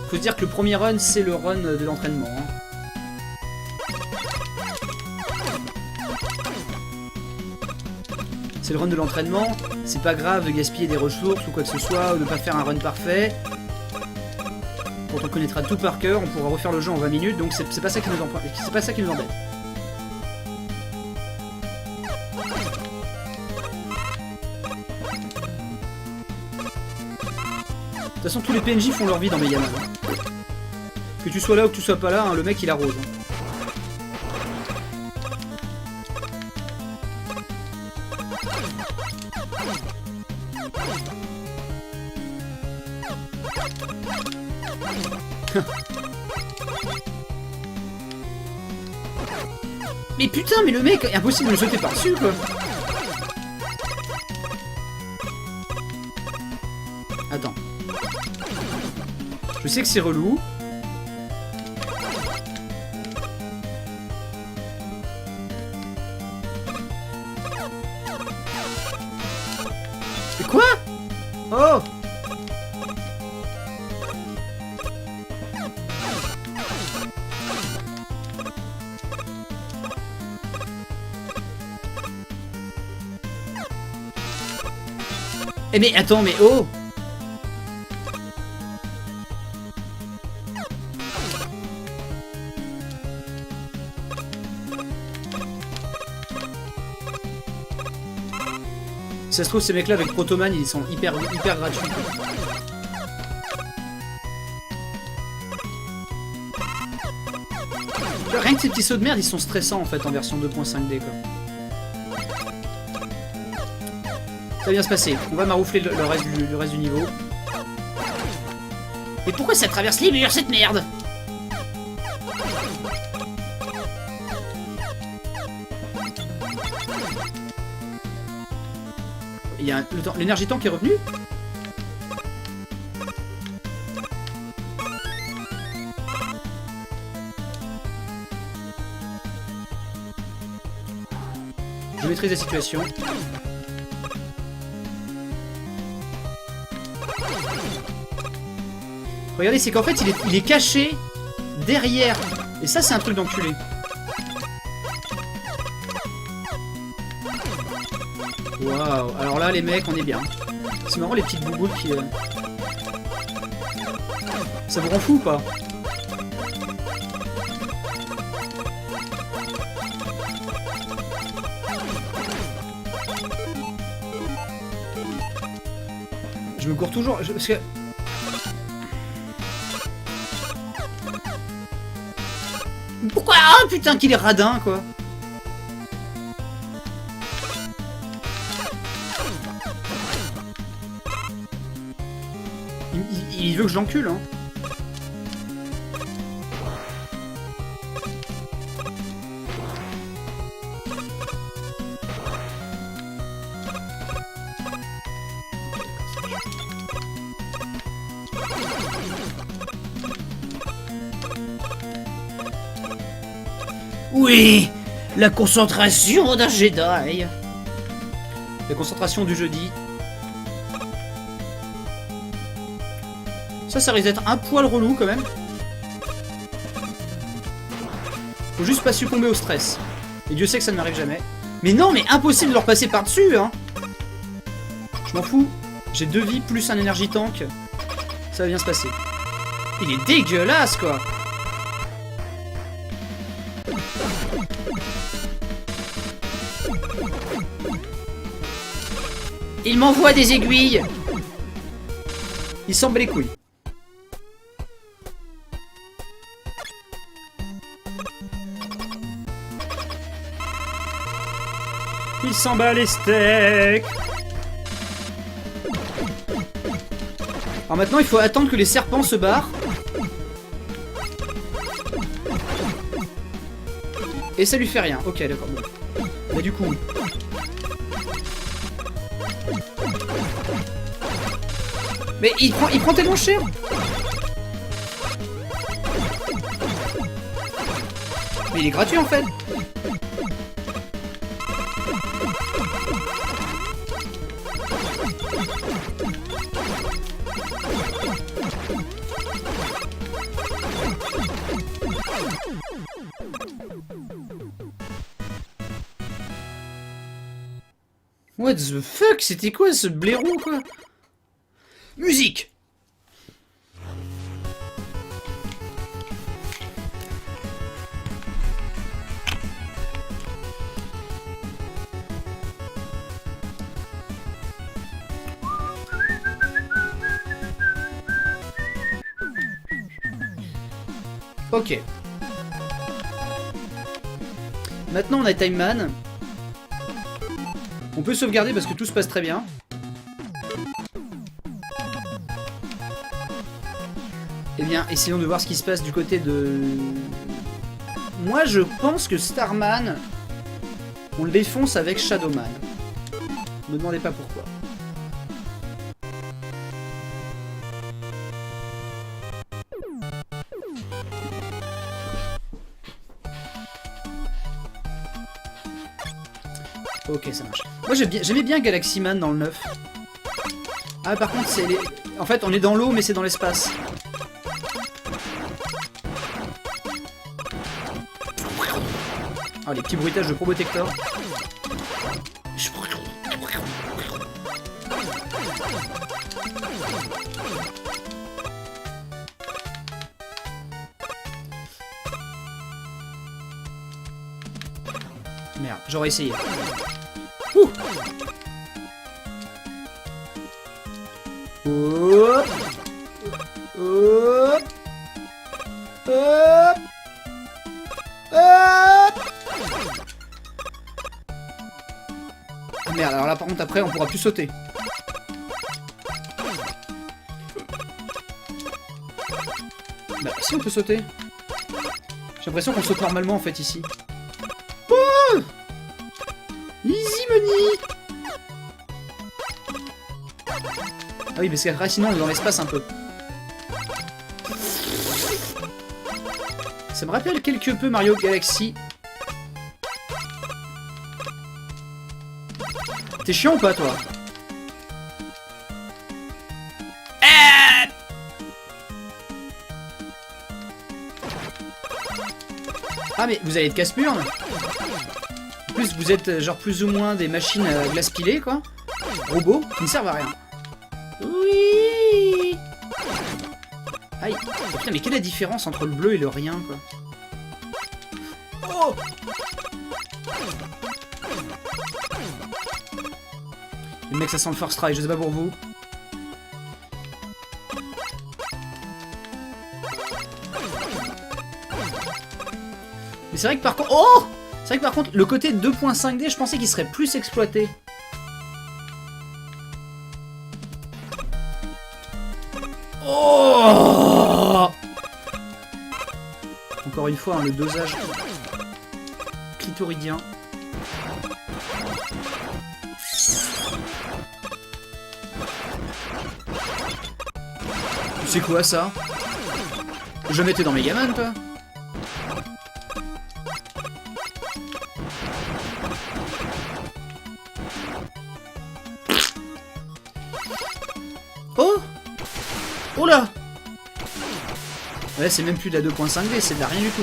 faut se dire que le premier run, c'est le run de l'entraînement. Hein. C'est le run de l'entraînement, c'est pas grave de gaspiller des ressources ou quoi que ce soit, ou de pas faire un run parfait. Quand on connaîtra tout par cœur, on pourra refaire le jeu en 20 minutes, donc c'est pas ça qui nous embête. De toute façon, tous les PNJ font leur vie dans Megaman. Hein. Que tu sois là ou que tu sois pas là, hein, le mec il arrose. Hein. Mais putain, mais le mec, impossible de le sauter par-dessus, quoi. Attends. Je sais que c'est relou. Mais quoi? Oh! Eh mais attends, mais oh! Si ça se trouve, ces mecs-là avec Protoman, ils sont hyper gratuits. Rien que ces petits sauts de merde, ils sont stressants en fait en version 2.5D quoi. Ça va bien se passer. On va maroufler le reste du niveau. Mais pourquoi ça traverse les murs, cette merde? Il y a l'énergie tank qui est revenu. Je maîtrise la situation. Regardez, c'est qu'en fait, il est caché derrière. Et ça, c'est un truc d'enculé. Waouh. Alors là, les mecs, on est bien. C'est marrant, les petites bouboules qui... Ça vous rend fou ou pas? Je me cours toujours... Parce que... Pourquoi? Oh putain qu'il est radin quoi. Il veut que je l'encule hein. Oui, la concentration d'un Jedi. La concentration du jeudi. Ça risque d'être un poil relou quand même. Faut juste pas succomber au stress. Et Dieu sait que ça ne m'arrive jamais. Mais non, mais impossible de leur passer par-dessus, hein. Je m'en fous. J'ai 2 vies plus un énergie tank. Ça va bien se passer. Il est dégueulasse, quoi. Il m'envoie des aiguilles. Il s'en bat les couilles. Il s'en bat les steaks. Alors maintenant, il faut attendre que les serpents se barrent. Et ça lui fait rien. Ok, d'accord. Bon. Bah du coup... Mais il prend tellement cher. Mais il est gratuit en fait. What the fuck? C'était quoi ce blaireau quoi? Musique! Ok. Maintenant on a Time Man. On peut sauvegarder parce que tout se passe très bien. Eh bien, essayons de voir ce qui se passe du côté de... Moi, je pense que Starman, on le défonce avec Shadowman. Ne me demandez pas pourquoi. Ok, ça marche. Moi, j'aimais bien Galaxy Man dans le 9. Ah, par contre, c'est les... En fait, on est dans l'eau, mais c'est dans l'espace. Ah, les petits bruitages de Probotector. Merde, j'aurais essayé. Ouh. Hop. Hop. Hop. Hop. Ah merde, alors là par contre après on pourra plus sauter. Bah si on peut sauter. J'ai l'impression qu'on saute normalement en fait ici. Oh, easy money. Ah oui parce qu'après sinon on est dans l'espace un peu. Ça me rappelle quelque peu Mario Galaxy. T'es chiant ou pas toi? Ah mais vous allez être casse-murne. En plus vous êtes genre plus ou moins des machines à glace pilée quoi. Robots qui ne servent à rien. Oui. Aïe. Oh, putain mais quelle est la différence entre le bleu et le rien quoi. Oh. Le mec ça sent le first try, je sais pas pour vous. Mais c'est vrai que par contre... Oh! C'est vrai que par contre, le côté 2.5D, je pensais qu'il serait plus exploité. Oh! Encore une fois, hein, le dosage clitoridien. C'est quoi ça? Je mettais dans Megaman, toi. Oh! Oh là! Ouais, c'est même plus de la 2.5D, c'est de la rien du tout.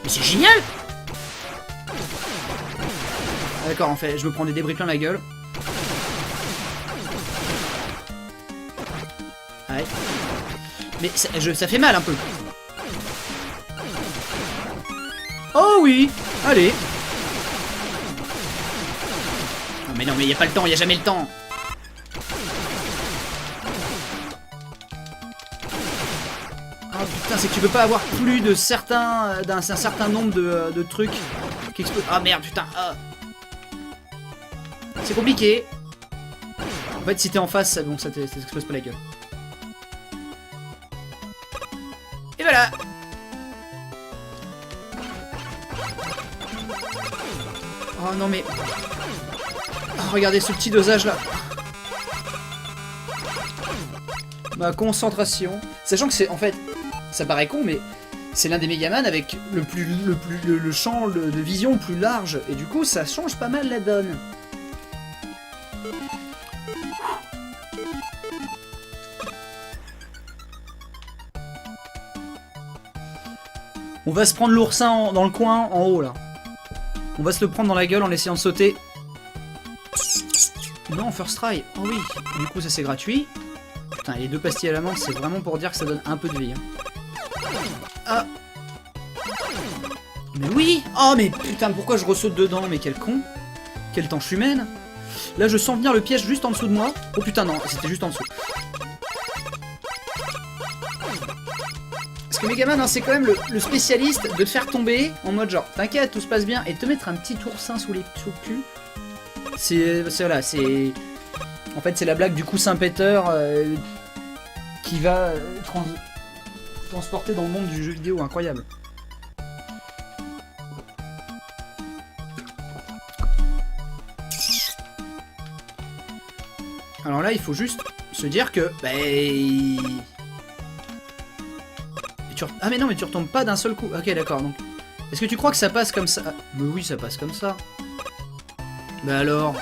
Mais c'est génial! D'accord, en fait, je me prends des débris plein la gueule. Ouais. Mais ça fait mal un peu. Oh oui! Allez! Non mais non, mais y a pas le temps, y a jamais le temps! Oh putain, c'est que tu peux pas avoir plus de certains d'un certain nombre de trucs qui explosent. Ah merde, putain. Ah. C'est compliqué. En fait, si t'es en face, bon, ça t'explose pas la gueule. Et voilà. Oh non mais... Oh, regardez ce petit dosage là. Ma concentration. Sachant que c'est... En fait, ça paraît con, mais c'est l'un des Megaman avec le champ de vision le plus large. Et du coup, ça change pas mal la donne. On va se prendre l'oursin dans le coin, en haut, là. On va se le prendre dans la gueule en essayant de sauter. Non, first try. Oh oui. Du coup, ça c'est gratuit. Putain, les 2 pastilles à la menthe, c'est vraiment pour dire que ça donne un peu de vie. Hein. Ah. Mais oui. Oh, mais putain, pourquoi je ressaute dedans? Mais quel con. Quelle tanche humaine. Là, je sens venir le piège juste en dessous de moi. Oh putain, non, c'était juste en dessous. Parce que Megaman, hein, c'est quand même le spécialiste de te faire tomber en mode genre, t'inquiète, tout se passe bien, et te mettre un petit oursin sous le cul. C'est voilà, c'est... En fait, c'est la blague du coussin péteur qui va transporter dans le monde du jeu vidéo, incroyable. Alors là, il faut juste se dire que... Bah, ah mais non, mais tu retombes pas d'un seul coup. Ok, d'accord, donc... Est-ce que tu crois que ça passe comme ça? Mais oui, ça passe comme ça. Bah alors...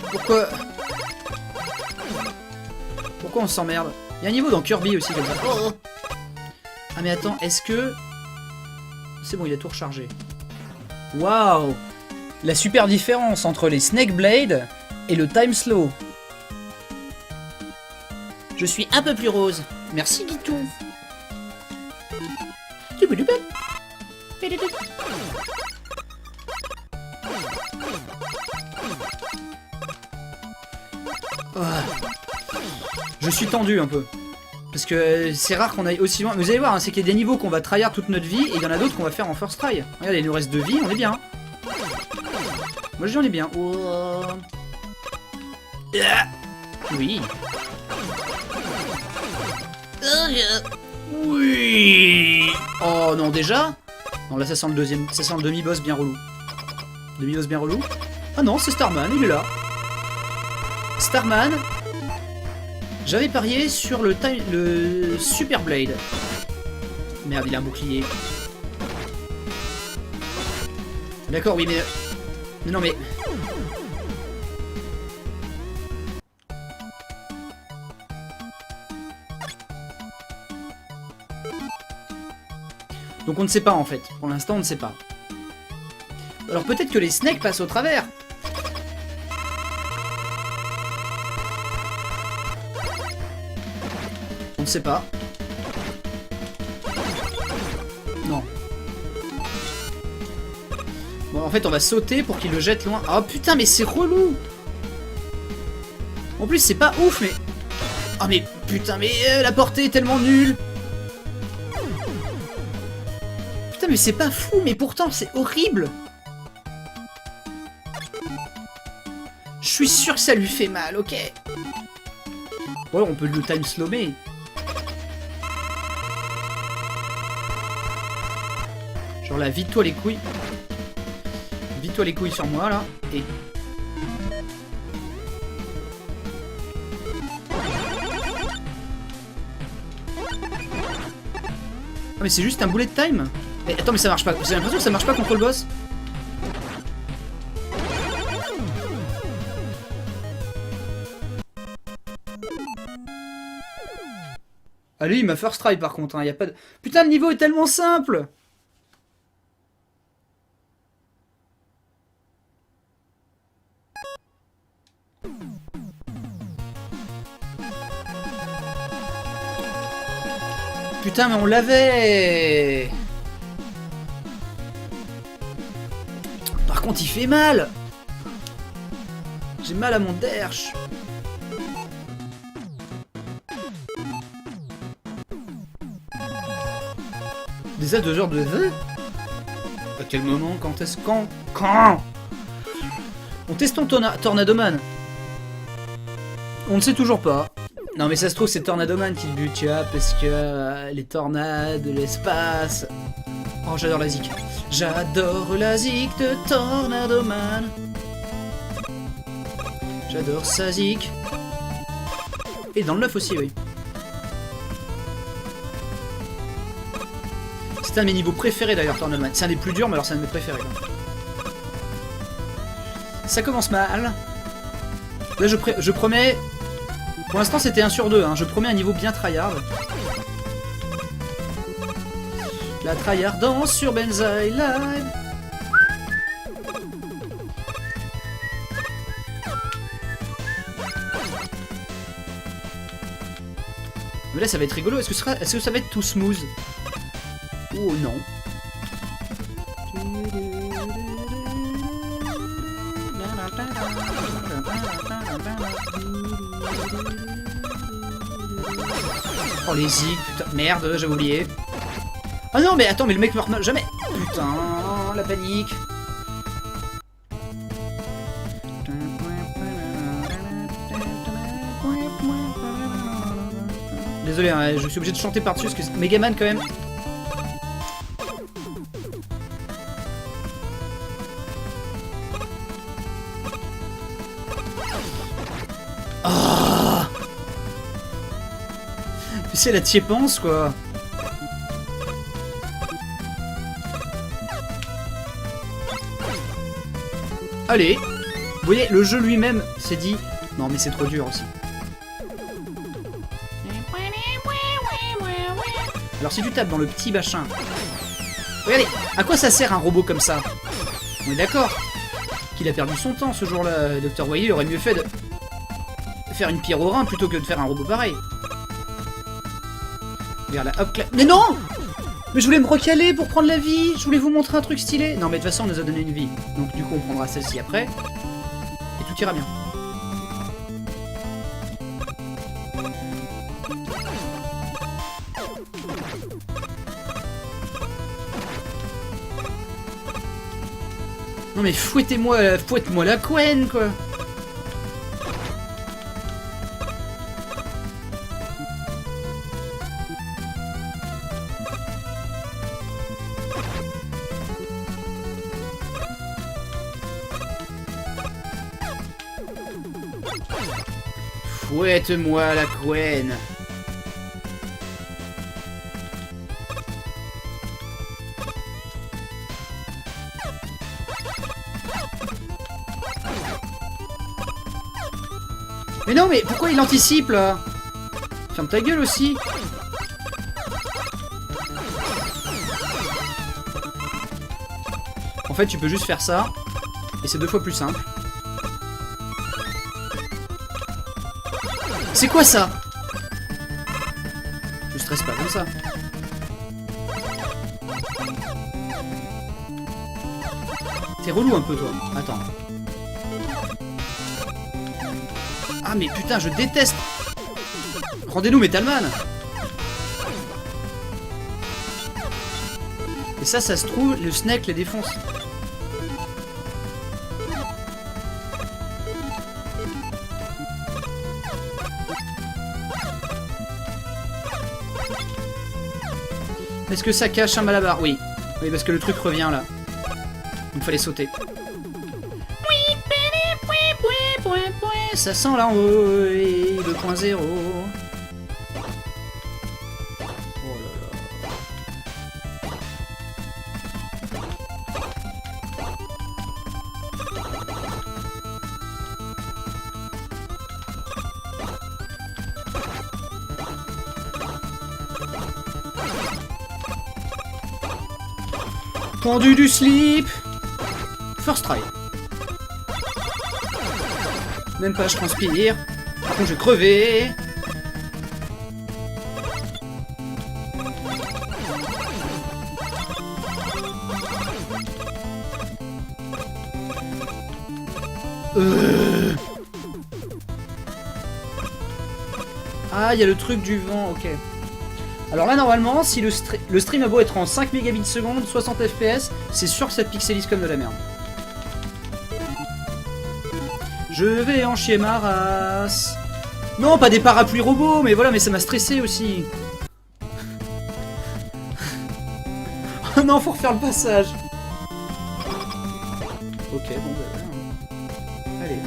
Pourquoi on s'emmerde? Il y a un niveau dans Kirby aussi comme ça. Oh. Ah mais attends, est-ce que... C'est bon, il a tout rechargé. Waouh! La super différence entre les Snake Blade et le Time Slow. Je suis un peu plus rose. Merci Guitou. Oh. Je suis tendu un peu. Parce que c'est rare qu'on aille aussi loin. Vous allez voir, hein, c'est qu'il y a des niveaux qu'on va tryhard toute notre vie et il y en a d'autres qu'on va faire en first try. Regardez, il nous reste 2 vies, on est bien. Moi je dis on est bien. Oh. Oui. Oui. Oh non, déjà? Non, là ça sent le demi-boss bien relou. Demi-boss bien relou. Ah non, c'est Starman, il est là. Starman. J'avais parié sur le Super Blade. Merde, il a un bouclier. D'accord, oui, mais... Mais non, mais... Donc on ne sait pas en fait. Pour l'instant, on ne sait pas. Alors peut-être que les snakes passent au travers. On ne sait pas. Non. Bon, en fait, on va sauter pour qu'il le jette loin. Oh putain, mais c'est relou. En plus, c'est pas ouf, mais... Oh mais putain, mais la portée est tellement nulle. Putain, mais c'est pas fou, mais pourtant, c'est horrible. Je suis sûr que ça lui fait mal, ok. Ouais, on peut le time slowmer. Genre là, vide-toi les couilles. Vide-toi les couilles sur moi, là. Et... Ah mais c'est juste un bullet time. Mais attends, mais ça marche pas. J'ai l'impression que ça marche pas contre le boss. Ah lui il m'a first try par contre, hein. Y a pas de... Putain, le niveau est tellement simple. Putain, mais on l'avait. Par contre, il fait mal. J'ai mal à mon derche. Déjà 2 heures de vœux. À quel moment? Quand est-ce quand on teste ton Tornadoman. On ne sait toujours pas. Non mais ça se trouve c'est Tornadoman qui le bute, tu vois, parce que les tornades, l'espace... Oh j'adore la zik. J'adore la zik de Tornadoman. J'adore sa zik. Et dans le 9 aussi, oui. C'est un de mes niveaux préférés d'ailleurs, Tornadoman. C'est un des plus durs, mais alors c'est un de mes préférés. Là. Ça commence mal. Là je promets... Pour l'instant c'était 1 sur 2, hein. Je promets un niveau bien tryhard. La tryhard danse sur Banzai Live. Mais là ça va être rigolo, est-ce que ça va être tout smooth? Oh non. Oh les zigs, putain, merde, j'avais oublié. Ah non mais attends, mais le mec meurt jamais. Putain, la panique. Désolé, hein, je suis obligé de chanter par-dessus parce que Megaman quand même. Ah, c'est la t'y pense quoi. Allez, vous voyez, le jeu lui-même s'est dit non mais c'est trop dur aussi. Alors si tu tapes dans le petit machin, regardez, à quoi ça sert un robot comme ça? On est d'accord qu'il a perdu son temps ce jour-là, Dr. Wily, il aurait mieux fait de faire une pierre au rein plutôt que de faire un robot pareil. Regarde là, hop, mais non! Mais je voulais me recaler pour prendre la vie, je voulais vous montrer un truc stylé. Non mais de toute façon on nous a donné une vie, donc du coup on prendra celle-ci après, et tout ira bien. Non mais fouette-moi la couenne quoi. Fouette-moi la couenne. Mais non, mais pourquoi il anticipe là? Ferme ta gueule aussi. En fait, tu peux juste faire ça, et c'est 2 fois plus simple. C'est quoi ça? Je stresse pas comme ça. T'es relou un peu toi. Attends. Ah mais putain, je déteste. Rendez-nous Metalman. Et ça se trouve, le Snake les défonce. Est-ce que ça cache un malabar? Oui. Oui, parce que le truc revient là. Il fallait sauter. Ça sent là en haut et 2.0. Oh là là. Pendu du slip. First try. Même pas, je transpire. Par contre, je vais crever. Ah, il y a le truc du vent, ok. Alors là, normalement, si le stream a beau être en 5 mégabits seconde, 60 fps, c'est sûr que ça pixelise comme de la merde. Je vais en chier ma race. Non, pas des parapluies robots, mais voilà, mais ça m'a stressé aussi. Oh non, faut refaire le passage. Ok, bon, bah voilà. Allez.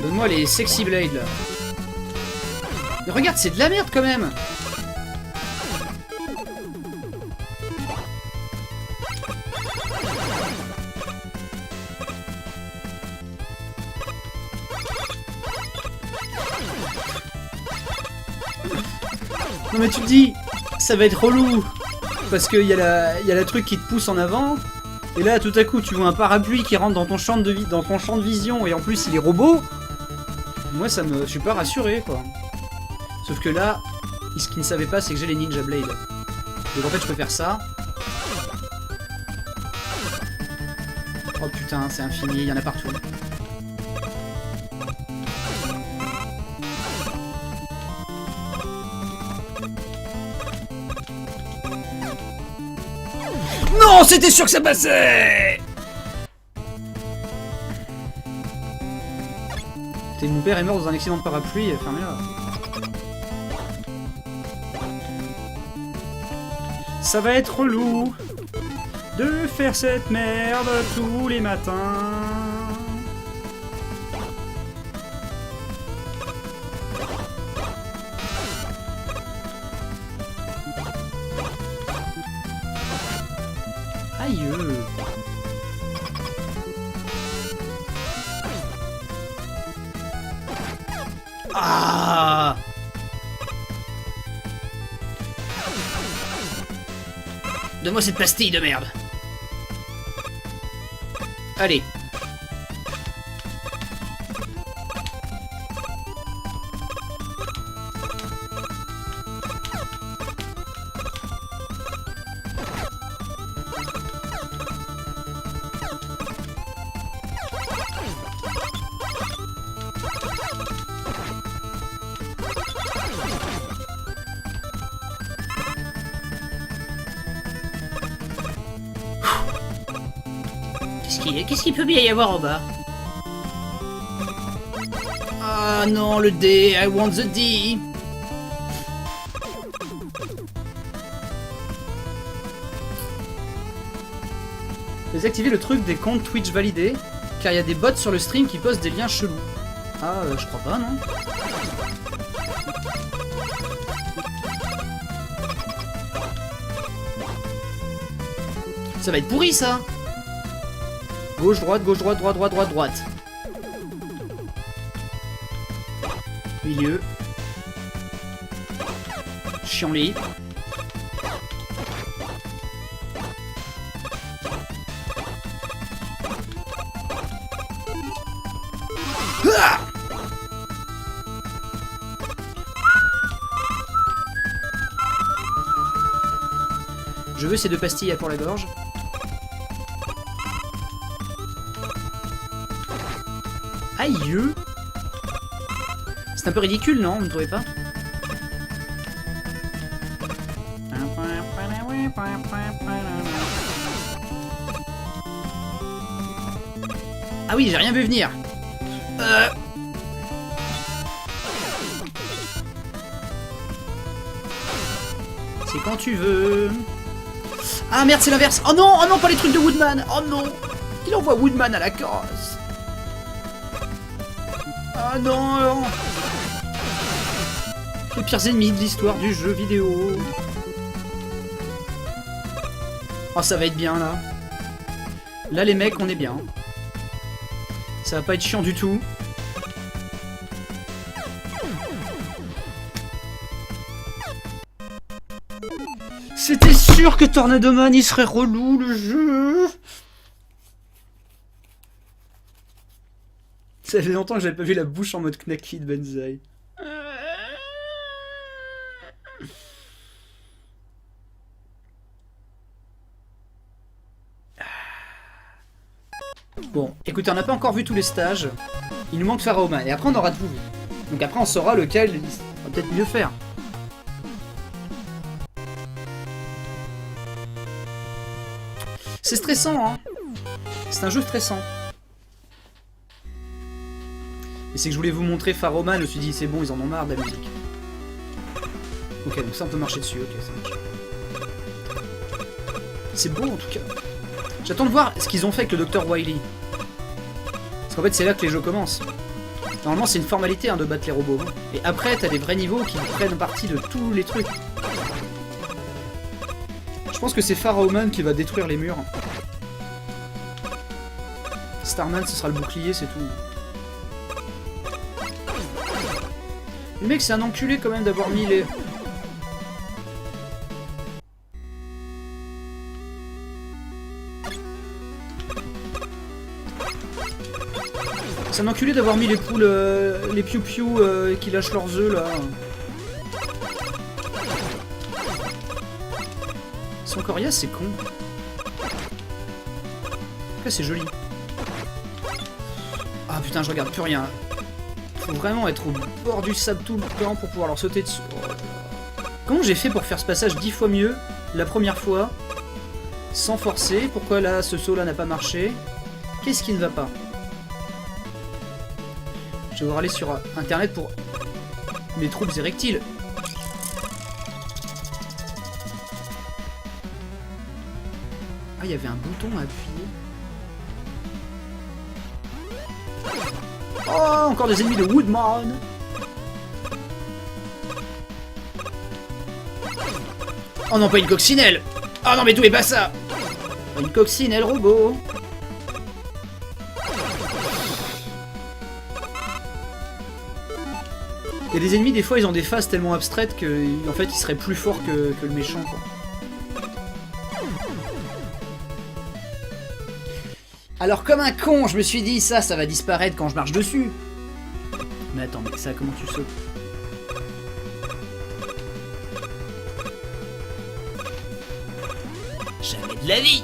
Donne-moi les sexy blades là. Mais regarde, c'est de la merde quand même. Non mais tu te dis, ça va être relou. Parce qu'il y a la truc qui te pousse en avant. Et là tout à coup tu vois un parapluie qui rentre dans ton champ de vision et en plus il est robot. Moi je suis pas rassuré quoi. Sauf que là, ce qu'il ne savait pas c'est que j'ai les Ninja Blade. Donc en fait je peux faire ça. Oh putain c'est infini, il y en a partout. Non, c'était sûr que ça passait. Mon père est mort dans un accident de parapluie, fermez-la. Ça va être relou de faire cette merde tous les matins. Aïe. Ah. Donne-moi cette pastille de merde. Allez. Qu'est-ce qu'il peut bien y avoir en bas? Ah non, le D, I want the D. Désactivez le truc des comptes Twitch validés, car il y a des bots sur le stream qui postent des liens chelous. Ah, je crois pas, non? Ça va être pourri, ça! Gauche, droite, gauche, droite, droite, droite, droite, droite. Milieu. Chiant-lit. Ah! Je veux ces 2 pastilles pour la gorge. Aïe. C'est un peu ridicule, non? Vous ne trouvez pas? Ah oui, j'ai rien vu venir. C'est quand tu veux. Ah merde, c'est l'inverse. Oh non, pas les trucs de Woodman. Oh non, il envoie Woodman à la casse. Ah non. Les pires ennemis de l'histoire du jeu vidéo. Oh, ça va être bien là. Là les mecs, on est bien. Ça va pas être chiant du tout. C'était sûr que Tornado Man il serait relou le jeu. Ça fait longtemps que j'avais pas vu la bouche en mode knacky de Banzai. Bon, écoutez, on n'a pas encore vu tous les stages. Il nous manque Pharaoh Man. Et après, on aura tout vu. Donc après, on saura lequel on va peut-être mieux faire. C'est stressant, hein. C'est un jeu stressant. Et c'est que je voulais vous montrer Pharaoh Man, je me suis dit, c'est bon, ils en ont marre de la musique. Ok, donc ça, on peut marcher dessus. Ok, ça marche. C'est beau, en tout cas. J'attends de voir ce qu'ils ont fait avec le Dr. Wily. Parce qu'en fait, c'est là que les jeux commencent. Normalement, c'est une formalité hein, de battre les robots. Et après, t'as des vrais niveaux qui prennent partie de tous les trucs. Je pense que c'est Pharaoh Man qui va détruire les murs. Starman, ce sera le bouclier, c'est tout. Le mec, c'est un enculé quand même d'avoir mis les... C'est un enculé d'avoir mis les poules, les piou-piou qui lâchent leurs œufs là. Son coriace, c'est con. Là, c'est joli. Ah putain, je regarde plus rien. Faut vraiment être au bord du sable tout le temps pour pouvoir leur sauter dessus. Oh. Comment j'ai fait pour faire ce passage 10 fois mieux la première fois sans forcer? Pourquoi là, ce saut là n'a pas marché? Qu'est-ce qui ne va pas? Je vais devoir aller sur internet pour mes troubles érectiles. Ah, il y avait un bouton à appuyer. Oh, encore des ennemis de Woodman. Oh non, pas une coccinelle. Oh non, mais d'où est pas ça? Une coccinelle robot. Il y a des ennemis, des fois, ils ont des phases tellement abstraites qu'en fait, ils seraient plus forts que le méchant, quoi. Alors, comme un con, je me suis dit, ça va disparaître quand je marche dessus. Mais attends, mais ça, comment tu sautes? Jamais de la vie!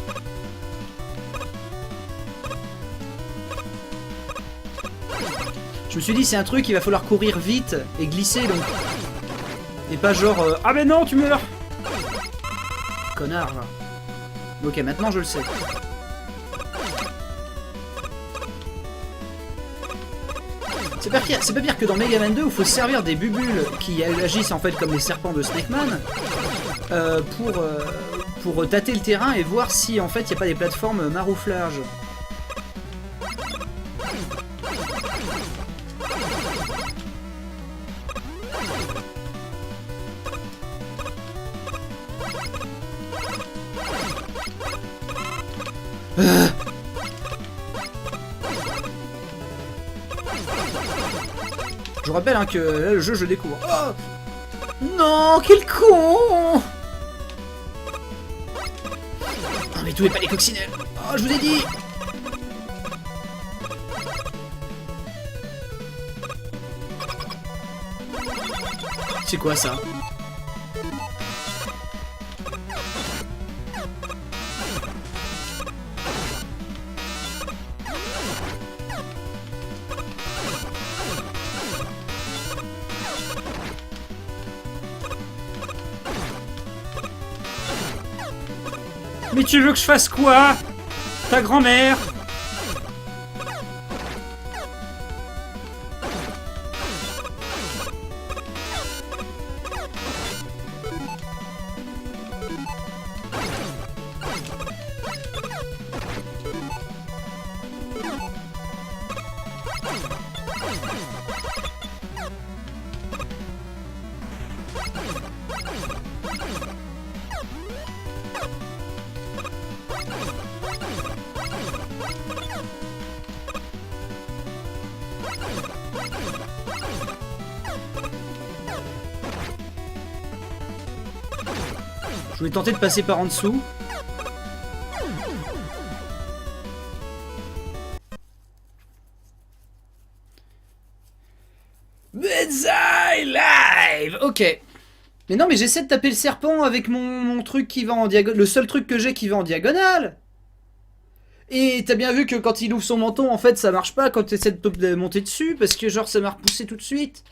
Je me suis dit, c'est un truc, il va falloir courir vite et glisser, donc... Et pas genre... ah mais non, tu meurs! Connard, là. Ok, maintenant je le sais. C'est pas pire que dans Mega Man 2 où il faut se servir des bubules qui agissent en fait comme les serpents de Snake Man pour tâter le terrain et voir si en fait il n'y a pas des plateformes marouflage. Je rappelle hein, que là le jeu je le découvre. Oh non, quel con! Ah mais tout est pas les coccinelles. Oh je vous ai dit. C'est quoi ça? Mais tu veux que je fasse quoi? Ta grand-mère? Je voulais tenter de passer par en dessous. Ok. Mais non, mais j'essaie de taper le serpent avec mon truc qui va en diagonale. Le seul truc que j'ai qui va en diagonale. Et t'as bien vu que quand il ouvre son menton, en fait, ça marche pas quand t'essaies de monter dessus, parce que genre ça m'a repoussé tout de suite.